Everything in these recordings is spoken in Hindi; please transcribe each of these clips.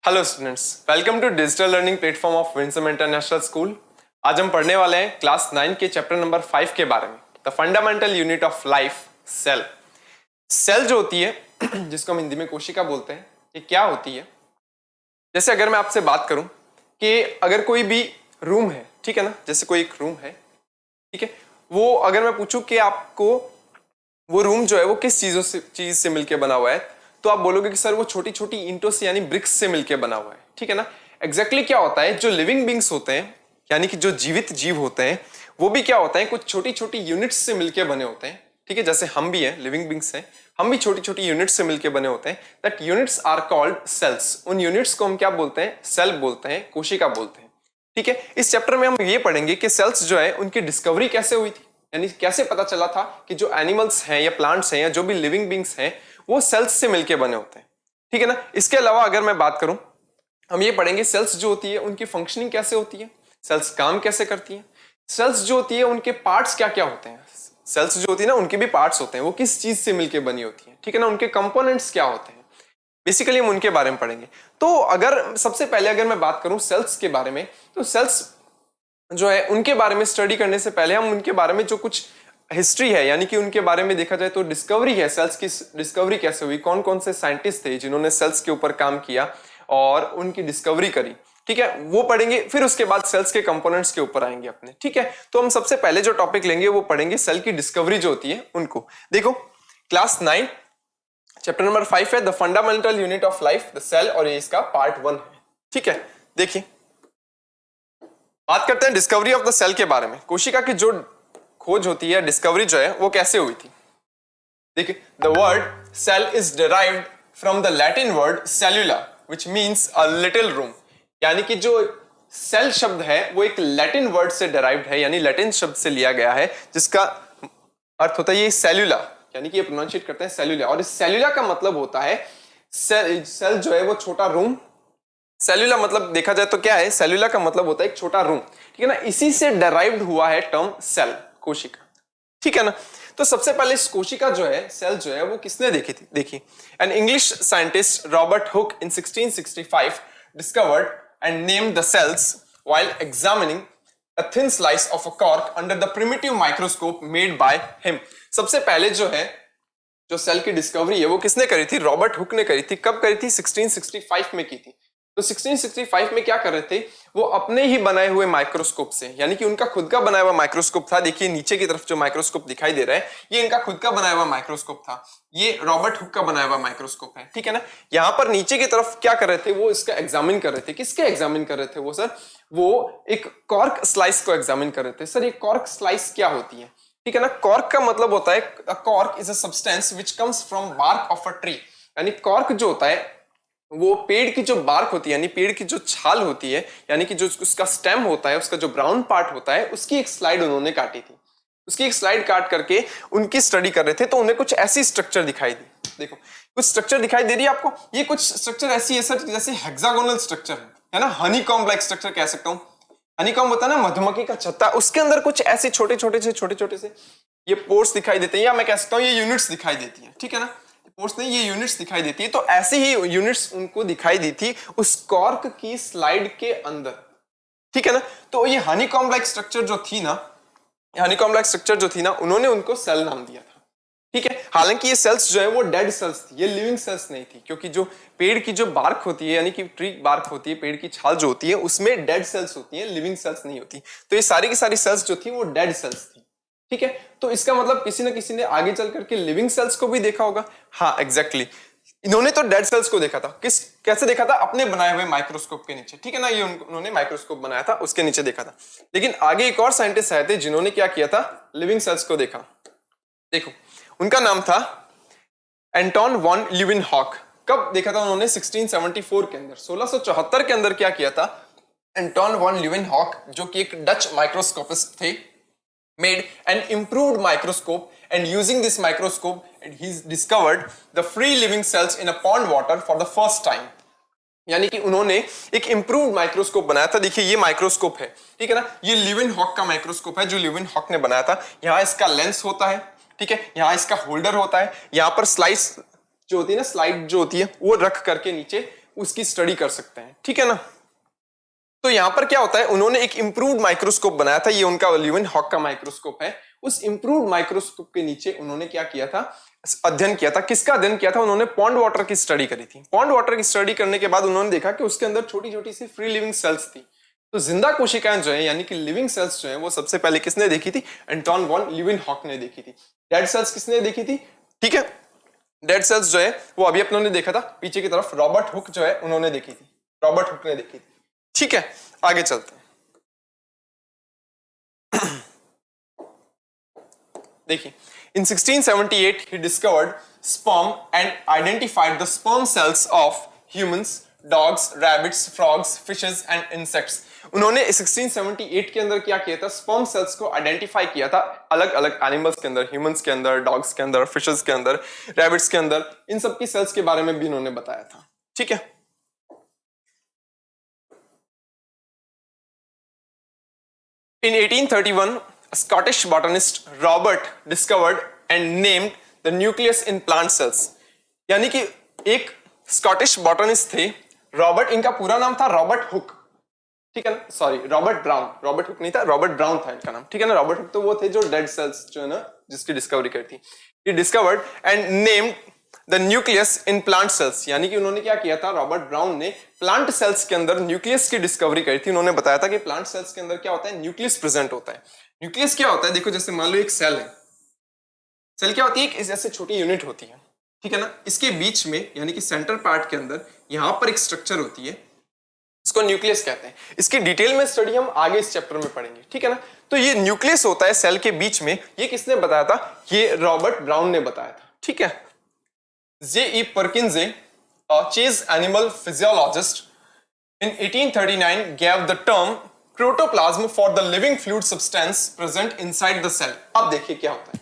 Hello students, welcome to digital learning platform of Winsome International school. आज हम पढ़ने वाले हैं क्लास 9 के चैप्टर नंबर 5 के बारे में, the fundamental unit of life, cell. Cell जो होती है जिसको हम हिंदी में कोशिका बोलते हैं, ये क्या होती है? जैसे अगर मैं आपसे बात करूं कि अगर कोई भी रूम है, ठीक है ना, जैसे कोई एक रूम है, ठीक है, वो अगर मैं पूछूं कि आपको वो रूम जो है वो किस चीज से मिलकर बना हुआ है, तो आप बोलोगे कि सर वो छोटी छोटी ईंटों से यानी ब्रिक्स से मिलकर बना हुआ है, ठीक है ना। एग्जैक्टली क्या होता है, जो लिविंग बींग्स होते हैं यानी कि जो जीवित जीव होते हैं, वो भी क्या होता है, कुछ छोटी छोटी यूनिट्स से मिलकर बने होते हैं, ठीक है। जैसे हम भी हैं, लिविंग बींग्स हैं, हम भी छोटी छोटी यूनिट्स से मिलकर बने होते हैं। That units are called cells. उन यूनिट्स को हम क्या बोलते हैं? सेल बोलते हैं, कोशिका बोलते हैं, ठीक है। इस चैप्टर में हम ये पढ़ेंगे कि सेल्स जो है उनकी डिस्कवरी कैसे हुई थी, यानी कैसे पता चला था कि जो एनिमल्स हैं या प्लांट्स हैं या जो भी लिविंग बींग्स हैं वो सेल्स से मिलकर बने होते हैं, ठीक है ना। इसके अलावा अगर मैं बात करूं, हम ये पढ़ेंगे सेल्स जो होती है उनकी फंक्शनिंग कैसे होती है, सेल्स काम कैसे करती हैं, सेल्स जो होती है उनके पार्ट्स क्या क्या होते हैं। सेल्स जो होती है ना, उनके भी पार्ट्स होते हैं, वो किस चीज से मिलकर बनी होती है, ठीक है ना, उनके कंपोनेंट्स क्या होते हैं, बेसिकली हम उनके बारे में पढ़ेंगे। तो अगर सबसे पहले अगर मैं बात करूं सेल्स के बारे में, तो सेल्स जो है उनके बारे में स्टडी करने से पहले हम उनके बारे में जो कुछ हिस्ट्री है, यानी कि उनके बारे में देखा जाए तो डिस्कवरी है, सेल्स की डिस्कवरी कैसे हुई, कौन कौन से साइंटिस्ट थे जिन्होंने सेल्स के ऊपर काम किया और उनकी डिस्कवरी करी, ठीक है, वो पढ़ेंगे। फिर उसके बाद सेल्स के कंपोनेंट्स के ऊपर आएंगे अपने, ठीक है। तो हम सबसे पहले जो टॉपिक लेंगे वो पढ़ेंगे सेल की डिस्कवरी जो होती है उनको। देखो, क्लास 9 चैप्टर नंबर 5 है the fundamental unit of life, the cell, और ये इसका पार्ट 1 है, ठीक है। देखिए, बात करते हैं डिस्कवरी ऑफ द सेल के बारे में। कोशिका की जो खोज होती है, डिस्कवरी जो है वो कैसे हुई थी। देखिए, the word cell is derived from the Latin word cellula which means a little room. यानी कि जो सेल शब्द है वो एक लैटिन वर्ड से डिराइव्ड है, यानी लैटिन शब्द से लिया गया है, जिसका अर्थ होता है ये सेल्यूला, यानी कि ये प्रोनाउंशिएट करते हैं सेल्यूला। और इस सेल्यूला का मतलब होता है सेल जो है वो छोटा रूम। सेल्यूला मतलब देखा जाए तो क्या है, सेल्यूला का मतलब होता है एक छोटा रूम, ठीक है ना। इसी से डिराइव्ड हुआ है टर्म सेल, कोशिका, ठीक है ना। तो सबसे पहले इस कोशिका जो है, सेल जो है, वो किसने देखी थी? देखी, an English scientist Robert Hooke in 1665 discovered and named the cells while examining a thin slice of a cork under the primitive microscope made by him। सबसे पहले जो है, जो सेल की डिस्कवरी है वो किसने करी थी? रॉबर्ट हुक ने करी थी। कब करी थी? 1665 में की थी। तो 1665 में क्या कर रहे थे वो? अपने ही बनाए हुए माइक्रोस्कोप से, यानी कि उनका खुद का बनाया हुआ माइक्रोस्कोप था। देखिए नीचे की तरफ जो माइक्रोस्कोप दिखाई दे रहा है, ये इनका खुद का बनाया हुआ माइक्रोस्कोप था, ये रॉबर्ट हुक का बनाया हुआ माइक्रोस्कोप है, ठीक है ना। यहाँ पर नीचे की तरफ क्या कर रहे थे वो? इसका एग्जामिन कर रहे थे। किसके एग्जामिन कर रहे थे वो सर? वो एक कॉर्क स्लाइस को एग्जामिन कर रहे थे। सर ये कॉर्क स्लाइस क्या होती है, ठीक है ना। कॉर्क का मतलब होता है, cork is a substance which comes from bark of a tree. यानी कॉर्क जो होता है वो पेड़ की जो बार्क होती है, यानी पेड़ की जो छाल होती है, यानी कि जो उसका स्टेम होता है, उसका जो ब्राउन पार्ट होता है, उसकी एक स्लाइड उन्होंने काटी थी। उसकी एक स्लाइड काट करके उनकी स्टडी कर रहे थे, तो उन्हें कुछ ऐसी स्ट्रक्चर दिखाई दी। देखो, कुछ स्ट्रक्चर दिखाई दे रही है आपको? ये कुछ स्ट्रक्चर ऐसी है सर जैसे हेक्सागोनल स्ट्रक्चर है ना, हनीकॉम्ब लाइक स्ट्रक्चर कह सकता हूँ। हनीकॉम्ब होता है ना, मधुमक्खी का छत्ता, उसके अंदर कुछ ऐसे छोटे छोटे से ये पोर्स दिखाई देते हैं, या मैं कह सकता हूँ ये यूनिट्स दिखाई देती है, ठीक है ना। पोर्स नहीं, ये यूनिट्स दिखाई देती है। तो ऐसे ही यूनिट्स उनको दिखाई दी थी उस कॉर्क की स्लाइड के अंदर, ठीक है ना। तो ये हनीकॉम्ब लाइक स्ट्रक्चर जो थी ना, हनीकॉम्ब लाइक स्ट्रक्चर जो थी ना, उन्होंने उनको सेल नाम दिया था, ठीक है। हालांकि ये सेल्स जो है वो डेड सेल्स थी, ये लिविंग सेल्स नहीं थी, क्योंकि जो पेड़ की जो बार्क होती है, यानी कि ट्री बार्क होती है, पेड़ की छाल जो होती है, उसमें डेड सेल्स होती है, लिविंग सेल्स नहीं होती। तो ये सारी की सारी सेल्स जो थी वो डेड सेल्स थी, ठीक है। तो इसका मतलब किसी ना किसी ने आगे चल करके लिविंग सेल्स को भी देखा होगा। हाँ एग्जैक्टली, इन्होंने तो डेड सेल्स को देखा था। कैसे देखा था? अपने बनाए हुए माइक्रोस्कोप के नीचे, ठीक है ना। ये उन्होंने माइक्रोस्कोप बनाया था, उसके नीचे देखा था। लेकिन आगे एक और साइंटिस्ट आए थे जिन्होंने क्या किया था? लिविंग सेल्स को देखा। देखो, उनका नाम था एंटोन वॉन ल्यूवेनहॉक। कब देखा था उन्होंने? 1674 के अंदर, 1674 के अंदर क्या किया था? एंटोन वॉन ल्यूवेनहॉक, जो कि एक डच माइक्रोस्कोपिस्ट थे, made an improved microscope and using this microscope he discovered the free living cells in a pond water for the first time। यानी कि उन्होंने एक इंप्रूव्ड माइक्रोस्कोप बनाया था। देखिए ये माइक्रोस्कोप है, ठीक है ना, ये ल्यूवेनहॉक का माइक्रोस्कोप है जो ल्यूवेनहॉक ने बनाया था। यहाँ इसका लेंस होता है, ठीक है, यहाँ इसका होल्डर होता है, यहाँ पर स्लाइस जो होती है ना, स्लाइड जो होती है वो रख करके नीचे उसकी स्टडी कर सकते हैं, ठीक है ना। तो यहां पर क्या होता है, उन्होंने एक इंप्रूव्ड माइक्रोस्कोप बनाया था, ये उनका ल्यूवेन हॉक का माइक्रोस्कोप है। उस इंप्रूव्ड माइक्रोस्कोप के नीचे उन्होंने क्या किया था, अध्ययन किया था। किसका अध्ययन किया था, उन्होंने पॉन्ड वाटर की स्टडी करी थी। पॉन्ड वाटर की स्टडी करने के बाद उन्होंने देखा कि उसके अंदर छोटी छोटी सी फ्री लिविंग सेल्स थी। तो जिंदा कोशिकाएं जो है यानी कि लिविंग सेल्स जो है वो सबसे पहले किसने देखी थी, एंटोन वॉन ल्यूवेनहॉक ने देखी थी। डेड सेल्स किसने देखी थी, ठीक है, डेड सेल्स जो है वो अभी अपनों ने देखा था पीछे की तरफ, रॉबर्ट हुक जो है उन्होंने देखी थी, रॉबर्ट हुक ने देखी थी, ठीक है। आगे चलते हैं। देखिए, in 1678 he discovered sperm and identified the sperm cells of humans, dogs, rabbits, frogs, fishes and insects. उन्होंने 1678 के अंदर क्या किया था, स्पर्म सेल्स को आइडेंटिफाई किया था अलग अलग एनिमल्स के अंदर, ह्यूमंस के अंदर, डॉग्स के अंदर, फिशेस के अंदर, रैबिट्स के अंदर, इन सब की सेल्स के बारे में भी इन्होंने बताया था, ठीक है। In 1831, a Scottish botanist Robert discovered and named the nucleus in plant cells. यानी कि एक स्कॉटिश बॉटनिस्ट थे रॉबर्ट, इनका पूरा नाम था रॉबर्ट हुक, ठीक है ना, sorry Robert brown, Robert Hooke नहीं था, रॉबर्ट ब्राउन था इनका नाम, ठीक है ना। रॉबर्ट हुक तो वो थे जो डेड सेल्स जो है ना जिसकी डिस्कवरी करी थी। He discovered and named the nucleus in plant cells, यानी कि उन्होंने क्या किया था, रॉबर्ट ब्राउन ने प्लांट सेल्स के अंदर न्यूक्लियस की डिस्कवरी करी थी। उन्होंने बताया था कि प्लांट सेल्स के अंदर क्या होता है, न्यूक्लियस प्रेजेंट होता है। न्यूक्लियस क्या होता है, देखो जैसे मान लो एक सेल है, सेल क्या होती है, एक जैसे छोटी यूनिट होती है, ठीक है ना। इसके बीच में यानी कि सेंटर पार्ट के अंदर यहां पर एक स्ट्रक्चर होती है, इसको न्यूक्लियस कहते हैं। इसकी डिटेल में स्टडी हम आगे इस चैप्टर में पढ़ेंगे, ठीक है ना। तो ये न्यूक्लियस होता है सेल के बीच में, ये किसने बताया था, ये रॉबर्ट ब्राउन ने बताया था, ठीक है। J.E. Perkins, a Chase animal physiologist, in 1839 gave the term protoplasm for the living fluid substance present inside the cell. अब देखिए क्या होता है,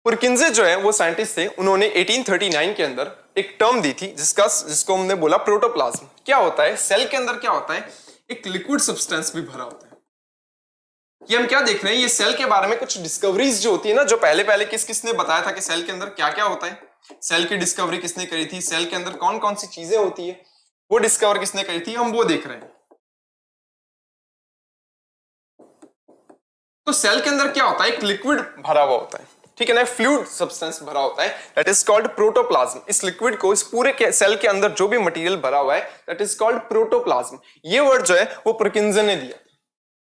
परकिंजे जो है वो साइंटिस्ट थे, उन्होंने 1839 के अंदर एक टर्म दी थी जिसको हमने बोला प्रोटोप्लाज्म। क्या होता है, सेल के अंदर क्या होता है, एक लिक्विड सब्सटेंस भी भरा होता है। ये हम क्या देख रहे हैं, ये सेल के बारे में कुछ डिस्कवरीज जो होती है ना, जो पहले पहले किसने बताया था कि सेल के अंदर क्या क्या होता है, सेल की डिस्कवरी किसने करी थी, सेल के अंदर कौन कौन सी चीजें होती है वो डिस्कवर किसने करी थी, हम वो देख रहे हैं। तो सेल के अंदर क्या होता है, एक लिक्विड भरा हुआ होता है, ठीक है ना, फ्लूइड सब्सटेंस भरा होता है, दैट इज कॉल्ड प्रोटोप्लाज्म। इस लिक्विड को, इस पूरे सेल के अंदर जो भी मटेरियल भरा हुआ है दैट इज कॉल्ड प्रोटोप्लाज्म। ये वर्ड जो है वो परकिंसन ने दिया,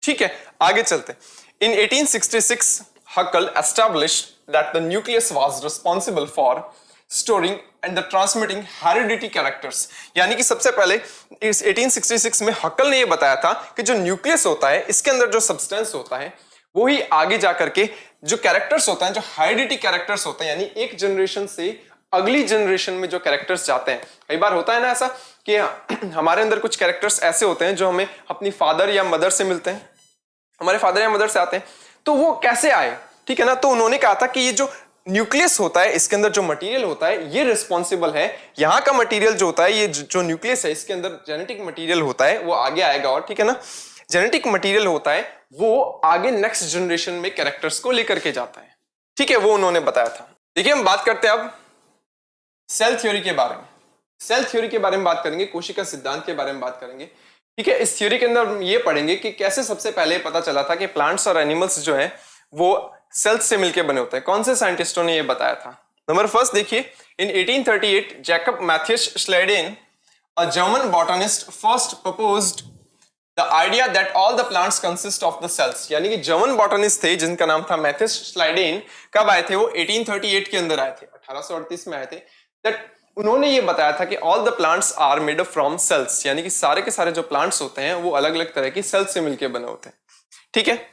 ठीक है। आगे चलते, in 1866 Haeckel established that the nucleus was responsible for storing and the transmitting heredity characters. यानी कि सबसे पहले इस 1866 में हकल ने यह बताया था कि जो न्यूक्लियस होता है इसके अंदर जो सब्सटेंस होता है वो ही आगे जाकर के जो कैरेक्टर्स होता है, जो हेरिडिटी कैरेक्टर्स होते हैं, यानी एक जनरेशन से अगली जनरेशन में जो कैरेक्टर्स जाते हैं। कई बार होता है ना ऐसा कि हमारे अंदर कुछ कैरेक्टर्स ऐसे होते हैं जो हमें अपनी फादर या मदर से मिलते हैं, हमारे फादर या मदर से आते हैं, तो वो कैसे आए, ठीक है ना। तो उन्होंने कहा था कि ये जो न्यूक्लियस होता है इसके अंदर जो मटेरियल होता है ये रिस्पॉन्सिबल है, यहाँ का मटेरियल जो होता है, ये जो न्यूक्लियस है इसके अंदर जेनेटिक मटेरियल होता है वो आगे आएगा, और ठीक है ना, जेनेटिक मटेरियल होता है वो आगे नेक्स्ट जनरेशन में कैरेक्टर्स को लेकर के जाता है, ठीक है, वो उन्होंने बताया था। देखिए हम बात करते हैं अब सेल थ्योरी के बारे में। सेल थ्योरी के बारे में बात करेंगे, कोशिका सिद्धांत के बारे में बात करेंगे, ठीक है। इस थ्योरी के अंदर हम ये पढ़ेंगे कि कैसे सबसे पहले पता चला था कि प्लांट्स और एनिमल्स जो है वो सेल्स से मिलकर बने होते हैं। कौन से साइंटिस्टों ने ये बताया था। नंबर फर्स्ट देखिए, in 1838 Jacob Matthias Schleiden, a German botanist, first proposed the idea that all the plants consist of the cells. यानी कि जर्मन बॉटनिस्ट थे जिनका नाम था मैथियस श्लेडेन। कब आए थे वो, 1838 के अंदर आए थे, 1838 में आए थे। दैट उन्होंने ये बताया था कि all the plants are made up from cells, यानी कि सारे के सारे जो प्लांट्स होते हैं वो अलग अलग तरह की सेल्स से मिलकर बने होते हैं, ठीक है।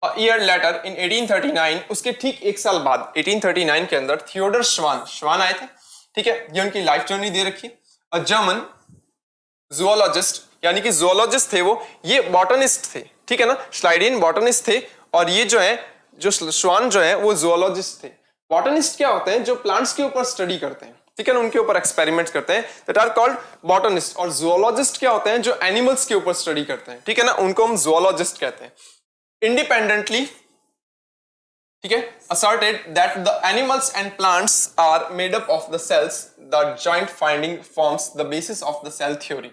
ईयर लेटर इन 1839, उसके ठीक एक साल बाद 1839 के अंदर थियोडर श्वान आए थे, ठीक है। ये उनकी लाइफ जर्नी दे रखी। अ जर्मन जूलॉजिस्ट, यानी कि जूलॉजिस्ट थे वो, ये बॉटनिस्ट थे, ठीक है ना। श्लाइडेन बॉटनिस्ट थे और ये जो है जो श्वान जो है वो जूलॉजिस्ट थे। बॉटनिस्ट क्या होते हैं, जो प्लांट्स के ऊपर स्टडी करते हैं, ठीक है ना, उनके ऊपर एक्सपेरिमेंट करते हैं, दैट आर कॉल्ड बॉटनिस्ट। और जूलॉजिस्ट क्या होते हैं, जो एनिमल्स के ऊपर स्टडी करते हैं, ठीक है ना, उनको हम जूलॉजिस्ट कहते हैं। इंडिपेंडेंटली, ठीक है, asserted that the animals and plants are made up of the cells. The joint finding forms the basis of the cell theory.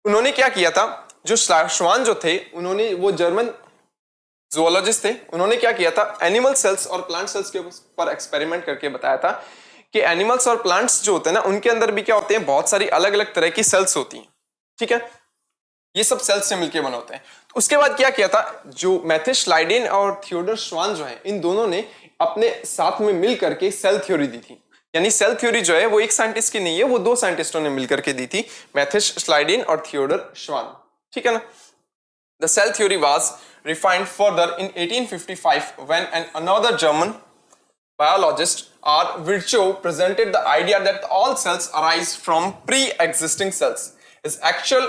उन्होंने क्या किया था, जो श्वान जो थे, उन्होंने, वो जर्मन जूलॉजिस्ट थे, उन्होंने क्या किया था, एनिमल सेल्स और प्लांट सेल्स के ऊपर एक्सपेरिमेंट करके बताया था कि एनिमल्स और प्लांट्स जो होते हैं ना, उनके अंदर भी क्या होते हैं, बहुत सारी अलग अलग तरह की सेल्स होती हैं। ठीक है, ये सब सेल्स से मिलकर बने होते हैं। तो उसके बाद क्या किया था, जो मैथ्यूस श्लाइडेन और थियोडोर श्वान जो है, इन दोनों ने अपने साथ में मिल करके सेल थ्योरी दी थी। यानी सेल थ्योरी जो है वो एक साइंटिस्ट की नहीं है, वो दो साइंटिस्टों ने मिलकर के दी थी, मैथ्यूस श्लाइडेन और थियोडोर श्वान। ठीक है ना। The cell theory was refined further in 1855 when another German biologist R. Virchow presented the idea that all cells arise from pre-existing cells. His actual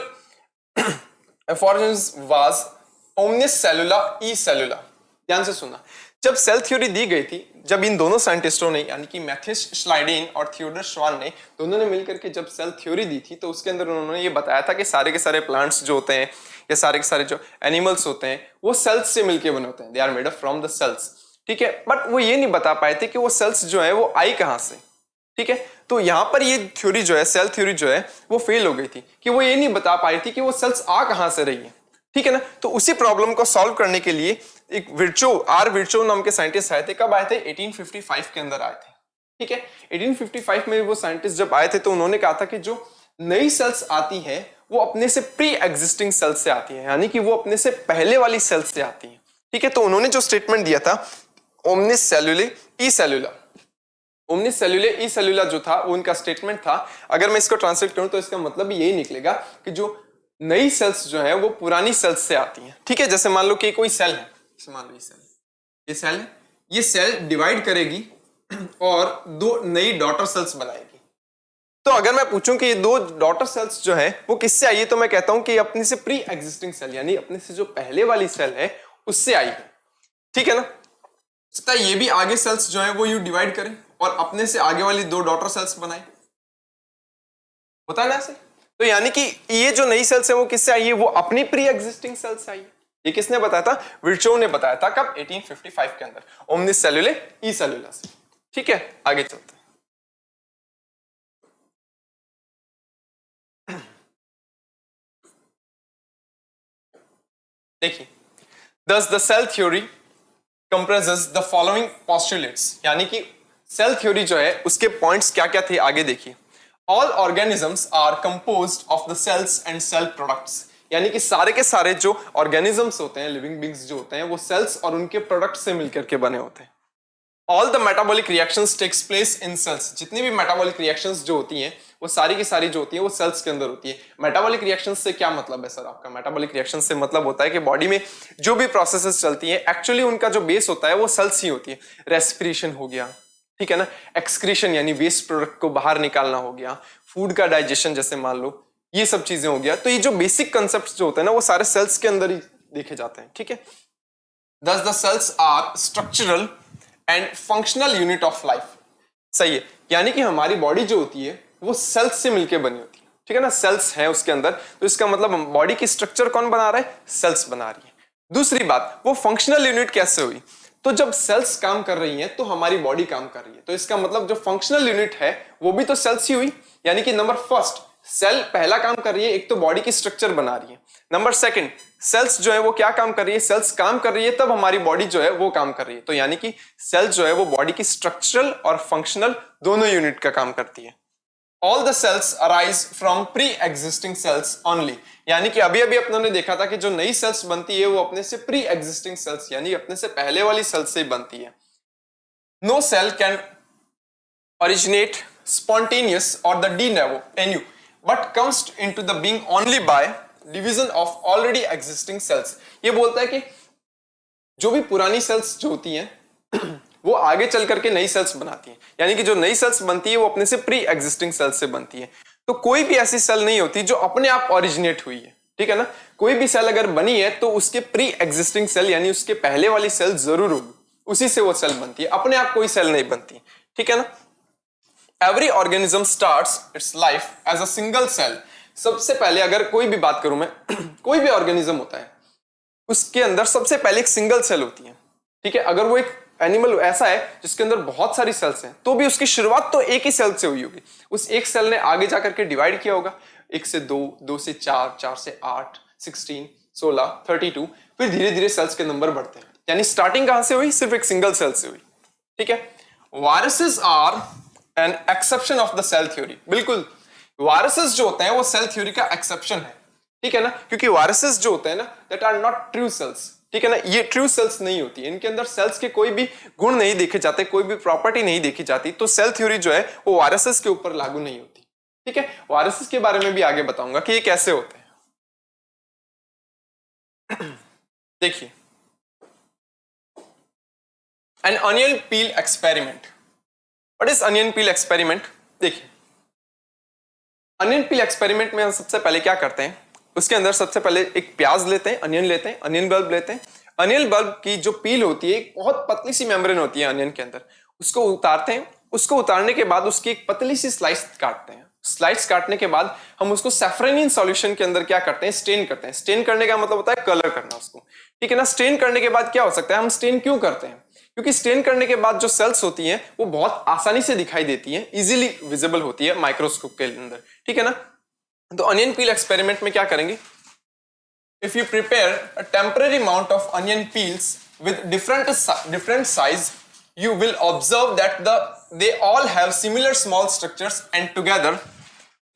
aphorism was omnis cellula e cellula. ध्यान से सुनना, जब सेल थ्योरी दी गई थी, जब इन दोनों साइंटिस्टों ने यानी कि मैथ्यूस श्लाइडेन और थियोडोर श्वान ने, दोनों ने मिलकर के जब सेल थ्योरी दी थी, तो उसके अंदर उन्होंने ये बताया था कि सारे के सारे प्लांट्स जो होते हैं या सारे के सारे जो एनिमल्स होते हैं वो सेल्स से मिलके बने होते हैं, they are made up from the cells. ठीक है, बट वो ये नहीं बता पाए थे कि वो सेल्स जो है वो आई कहां से। ठीक है, तो यहां पर ये थ्योरी जो है, सेल थ्योरी जो है, वो फेल हो गई थी कि वो ये नहीं बता पाई थी कि वो सेल्स आ कहां से रही है। ठीक है ना। तो उसी प्रॉब्लम को सॉल्व करने के लिए एक विर्चो नाम के साइंटिस्ट आए थे। कब आए थे, 1855 के अंदर आए थे। ठीक है, 1855 में वो साइंटिस्ट जब आए थे तो उन्होंने कहा था कि जो नई सेल्स आती है वो अपने से प्री एग्जिस्टिंग सेल्स से आती है, यानी कि वो अपने से पहले वाली सेल्स से आती है। ठीक है, तो उन्होंने जो स्टेटमेंट दिया था, ओमनिस सेल्युले ई सेल्युला, ओमनिस सेल्युले ई सेल्युला जो था वो उनका स्टेटमेंट था। अगर मैं इसको ट्रांसलेट करूं तो इसका मतलब यही निकलेगा कि जो नई सेल्स जो है वो पुरानी सेल्स से आती हैं। ठीक है, जैसे मान लो कि कोई सेल है, मान लो ये सेल है, ये सेल डिवाइड करेगी और दो नई डॉटर सेल्स बनाएगी। तो अगर मैं पूछूं कि ये दो डॉटर सेल्स जो है वो किससे आई है, तो मैं कहता हूं कि अपने से प्री एग्जिस्टिंग सेल, यानी अपने से जो पहले वाली सेल है उससे आई है। ठीक है ना। सकता है ये भी आगे सेल्स जो है वो यू डिवाइड करें और अपने से आगे वाली दो डॉटर सेल्स बनाए, होता है ना ऐसे। तो यानी कि ये जो नई सेल्स है वो किससे आई है, वो अपनी प्री एग्जिस्टिंग सेल से आई है। ये किसने बताया था, विर्चो ने बताया था। कब, 1855 के अंदर, ओमनिस सेल्युले ई सेल्युला से। ठीक है, आगे चलते हैं। देखिए, thus the cell theory comprises the following postulates, यानी कि सेल थ्योरी जो है उसके पॉइंट्स क्या क्या थे, आगे देखिए। All organisms are composed of the cells and cell products, यानी कि सारे के सारे जो ऑर्गेनिजम्स होते हैं, लिविंग बींग्स जो होते हैं, वो सेल्स और उनके प्रोडक्ट से मिलकर के बने होते हैं। All the metabolic reactions takes place in cells, जितनी भी मेटाबॉलिक रिएक्शंस जो होती हैं वो सारी की सारी जो होती है वो सेल्स के अंदर होती है। मेटाबॉलिक रिएक्शंस से क्या मतलब है सर आपका, मेटाबॉलिक रिएक्शन से मतलब होता है कि बॉडी में जो भी प्रोसेसेस चलती हैं एक्चुअली उनका जो बेस होता है वो सेल्स ही होती है। रेस्पिरेशन हो गया, ठीक है ना, एक्सक्रीशन यानी वेस्ट प्रोडक्ट को बाहर निकालना हो गया, फूड का डाइजेशन जैसे मान लो, ये सब चीजें हो गया। तो ये जो बेसिक कंसेप्ट जो होते हैं ना वो सारे सेल्स के अंदर ही देखे जाते हैं। ठीक है, thus the cells are structural and functional unit of life। सही है, यानी कि हमारी बॉडी जो होती है वो सेल्स से मिलके बनी होती है। ठीक है ना, सेल्स है उसके अंदर, तो इसका मतलब बॉडी की स्ट्रक्चर कौन बना रहा है, सेल्स बना रही है। दूसरी बात, वो फंक्शनल यूनिट कैसे हुई, तो जब सेल्स काम कर रही हैं तो हमारी बॉडी काम कर रही है, तो इसका मतलब जो फंक्शनल यूनिट है वो भी तो सेल्स ही हुई। यानी कि नंबर फर्स्ट, सेल पहला काम कर रही है, एक तो बॉडी की स्ट्रक्चर बना रही है। नंबर सेकंड, सेल्स जो है वो क्या काम कर रही है, सेल्स काम कर रही है तब हमारी बॉडी जो है वो काम कर रही है। तो यानी कि सेल जो है वो बॉडी की स्ट्रक्चरल और फंक्शनल दोनों यूनिट का काम करती है। All the cells arise from pre-existing cells only, यानी कि अभी अभी अपनों ने देखा था कि जो नई सेल्स बनती है वो अपने से pre-existing cells यानी अपने से पहले वाली सेल्स से ही बनती है। No cell can originate spontaneous or the de novo, but comes into the being only by division of already existing cells। ये बोलता है कि जो भी पुरानी सेल्स जो होती हैं वो आगे चल करके नई सेल्स बनाती हैं, यानी कि जो नई सेल्स बनती है वो अपने से प्री एग्जिस्टिंग सेल्स से बनती है। तो कोई भी ऐसी सेल नहीं होती जो अपने आप ओरिजिनेट हुई है। ठीक है ना, कोई भी सेल अगर बनी है तो उसके प्री एग्जिस्टिंग सेल यानी उसके पहले वाली सेल जरूर होगी, उसी से वो सेल बनती है, अपने आप कोई सेल नहीं बनती। ठीक है ना। Every organism starts its life as a single cell. सबसे पहले अगर कोई भी बात करूं मैं कोई भी ऑर्गेनिज्म होता है उसके अंदर सबसे पहले एक सिंगल सेल होती है। ठीक है, अगर वो एक एनिमल ऐसा है जिसके अंदर बहुत सारी सेल्स हैं, तो भी उसकी शुरुआत तो एक ही सेल से हुई होगी। उस एक सेल ने आगे जाकर के डिवाइड किया होगा, 1 से 2, 2 से 4, 4 से 8, 16, 16, 32, फिर धीरे धीरे सेल्स के नंबर बढ़ते हैं। यानी स्टार्टिंग कहां से हुई? सिर्फ एक सिंगल सेल से हुई। ठीक है, viruses are an exception of the cell theory. बिल्कुल, वायरसेस जो होते हैं वो सेल थ्योरी का एक्सेप्शन है। ठीक है ना, क्योंकि वायरसेस जो होते हैं ना, that are not true cells. ठीक है ना, ये ट्रू सेल्स नहीं होती, इनके अंदर सेल्स के कोई भी गुण नहीं देखे जाते, कोई भी प्रॉपर्टी नहीं देखी जाती, तो सेल थ्योरी जो है वो वायरसेस के ऊपर लागू नहीं होती। ठीक है, वायरसेस के बारे में भी आगे बताऊंगा कि ये कैसे होते हैं। देखिए, N onion peel experiment. What is onion peel experiment? देखिए, अनियन पील एक्सपेरिमेंट में हम सबसे पहले क्या करते हैं, उसके अंदर सबसे पहले एक प्याज लेते हैं, अनियन लेते हैं, अनियन बल्ब लेते हैं। अनियन बल्ब की जो पील होती है, एक बहुत पतली सी मेम्ब्रेन होती है अनियन के अंदर, उसको उतारते हैं। उसको उतारने के बाद उसकी एक पतली सी स्लाइस काटते हैं। स्लाइस काटने के बाद हम उसको सैफरनिन सॉल्यूशन के अंदर क्या करते हैं? स्टेन करते हैं। स्टेन करने का मतलब होता है कलर करना उसको। ठीक है ना, स्टेन करने के बाद क्या हो सकता है? हम स्टेन क्यों करते हैं? क्योंकि स्टेन करने के बाद जो सेल्स होती हैं वो बहुत आसानी से दिखाई देती हैं, इजीली विजिबल होती है माइक्रोस्कोप के अंदर। ठीक है ना, तो अनियन पील एक्सपेरिमेंट में क्या करेंगे? If you prepare a temporary amount of onion peels with different size, you will observe that they all have similar small structures and together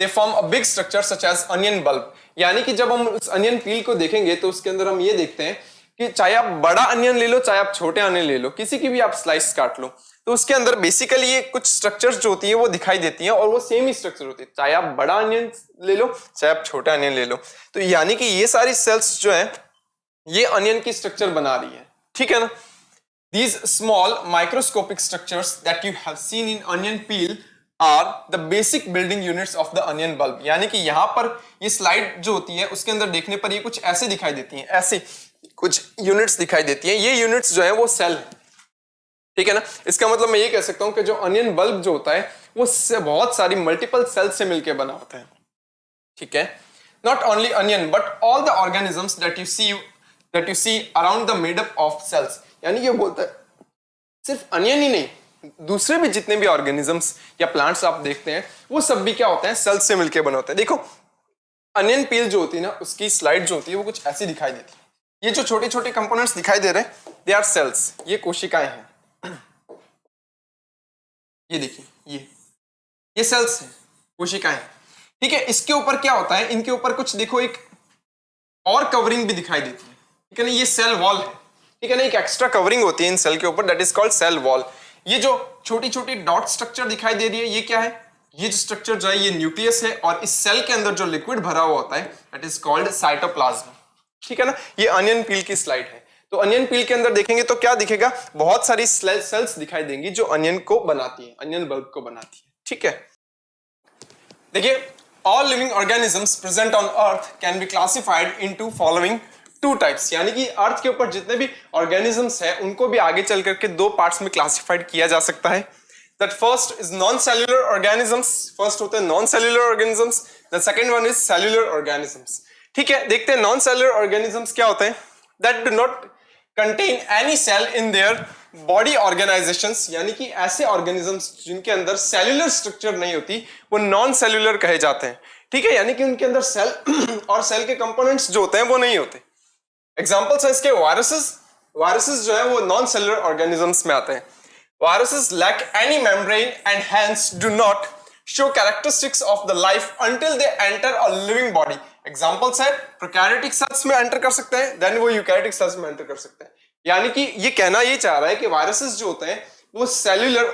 they form a big structure such as onion bulb. यानी कि जब हम उस अनियन पील को देखेंगे तो उसके अंदर हम ये देखते हैं कि चाहे आप बड़ा अनियन ले लो, चाहे आप छोटे अनियन ले लो, किसी की भी आप स्लाइस काट लो, तो उसके अंदर बेसिकली ये कुछ स्ट्रक्चर्स जो होती है वो दिखाई देती हैं और वो सेम ही स्ट्रक्चर होती है, चाहे आप बड़ा अनियन ले लो, चाहे आप छोटा अनियन ले लो। तो यानी कि ये सारी सेल्स जो है ये अनियन की स्ट्रक्चर बना रही है। ठीक है ना, these small microscopic structures that you have seen in onion peel are the basic building units of the onion bulb। यानी कि यहां पर ये स्लाइड जो होती है उसके अंदर देखने पर ये कुछ ऐसे दिखाई देती हैं, ऐसे कुछ यूनिट्स दिखाई देती हैं। ये यूनिट्स जो है वो सेल है। ठीक है ना, इसका मतलब मैं ये कह सकता हूं कि जो अनियन बल्ब जो होता है वो बहुत सारी मल्टीपल सेल्स से मिलकर बना होता है। ठीक है, not only onion but all the organisms that you see around the made up of cells. यानी ये बोलता है सिर्फ अनियन ही नहीं, दूसरे भी जितने भी ऑर्गेनिजम्स या प्लांट्स आप देखते हैं वो सब भी क्या होते हैं? सेल्स से मिलकर बने होते हैं। देखो, अनियन पील जो होती है ना, उसकी स्लाइड जो होती है वो कुछ ऐसी दिखाई देती है। ये जो छोटे छोटे कंपोनेंट्स दिखाई दे रहे हैं, दे आर सेल्स, ये कोशिकाएं हैं। ये देखिए, ये सेल्स हैं, कोशिकाएं। ठीक है, इसके ऊपर क्या होता है? इनके ऊपर कुछ देखो एक और कवरिंग भी दिखाई देती है। ठीक है ना, ये सेल वॉल है। ठीक है ना, एक एक्स्ट्रा कवरिंग होती है इन सेल के ऊपर, that is called cell wall. ये जो छोटी छोटी डॉट स्ट्रक्चर दिखाई दे रही है, ये क्या है? ये जो स्ट्रक्चर जो है ये न्यूक्लियस है और इस सेल के अंदर जो लिक्विड भरा हुआ होता है दैट इज कॉल्ड साइटोप्लाज्म। ठीक है ना, ये अनियन पील की स्लाइड है। तो अनियन पील के अंदर देखेंगे तो क्या दिखेगा? बहुत सारी सेल्स दिखाई देंगी जो अनियन को बनाती है, अनियन बल्ब को बनाती है। ठीक है, देखिए, all living organisms present on earth can be classified into following two types. यानी कि अर्थ के ऊपर जितने भी ऑर्गेनिजम्स हैं उनको भी आगे चल करके दो पार्ट्स में क्लासिफाइड किया जा सकता है। That first is non cellular organisms. First होते हैं non cellular organisms, the second one is cellular organisms. ठीक है, देखते हैं नॉन सेल्यूलर ऑर्गेनिजम्स क्या होते हैं। That do not contain any cell in their body organisations. यानी कि ऐसे ऑर्गेनिजम्स जिनके अंदर सेल्यूलर स्ट्रक्चर नहीं होती वो नॉन सेल्यूलर कहे जाते हैं। ठीक है, यानी कि उनके अंदर सेल और सेल के कंपोनेंट्स जो होते हैं वो नहीं होते। एग्जांपल्स है इसके वायरसेस। वायरसेस जो है वो नॉन सेल्यूलर ऑर्गेनिजम्स में आते हैं। Viruses lack any membrane and hence do not show characteristics of the life until they enter a living body. Examples है प्रोकैरियोटिक सेल्स में एंटर कर सकते हैं, देन वो यूकैरियोटिक सेल्स में एंटर कर सकते हैं। यानी कि ये कहना ये चाह रहा है कि वायरसेस जो होते हैं वो सेल्यूलर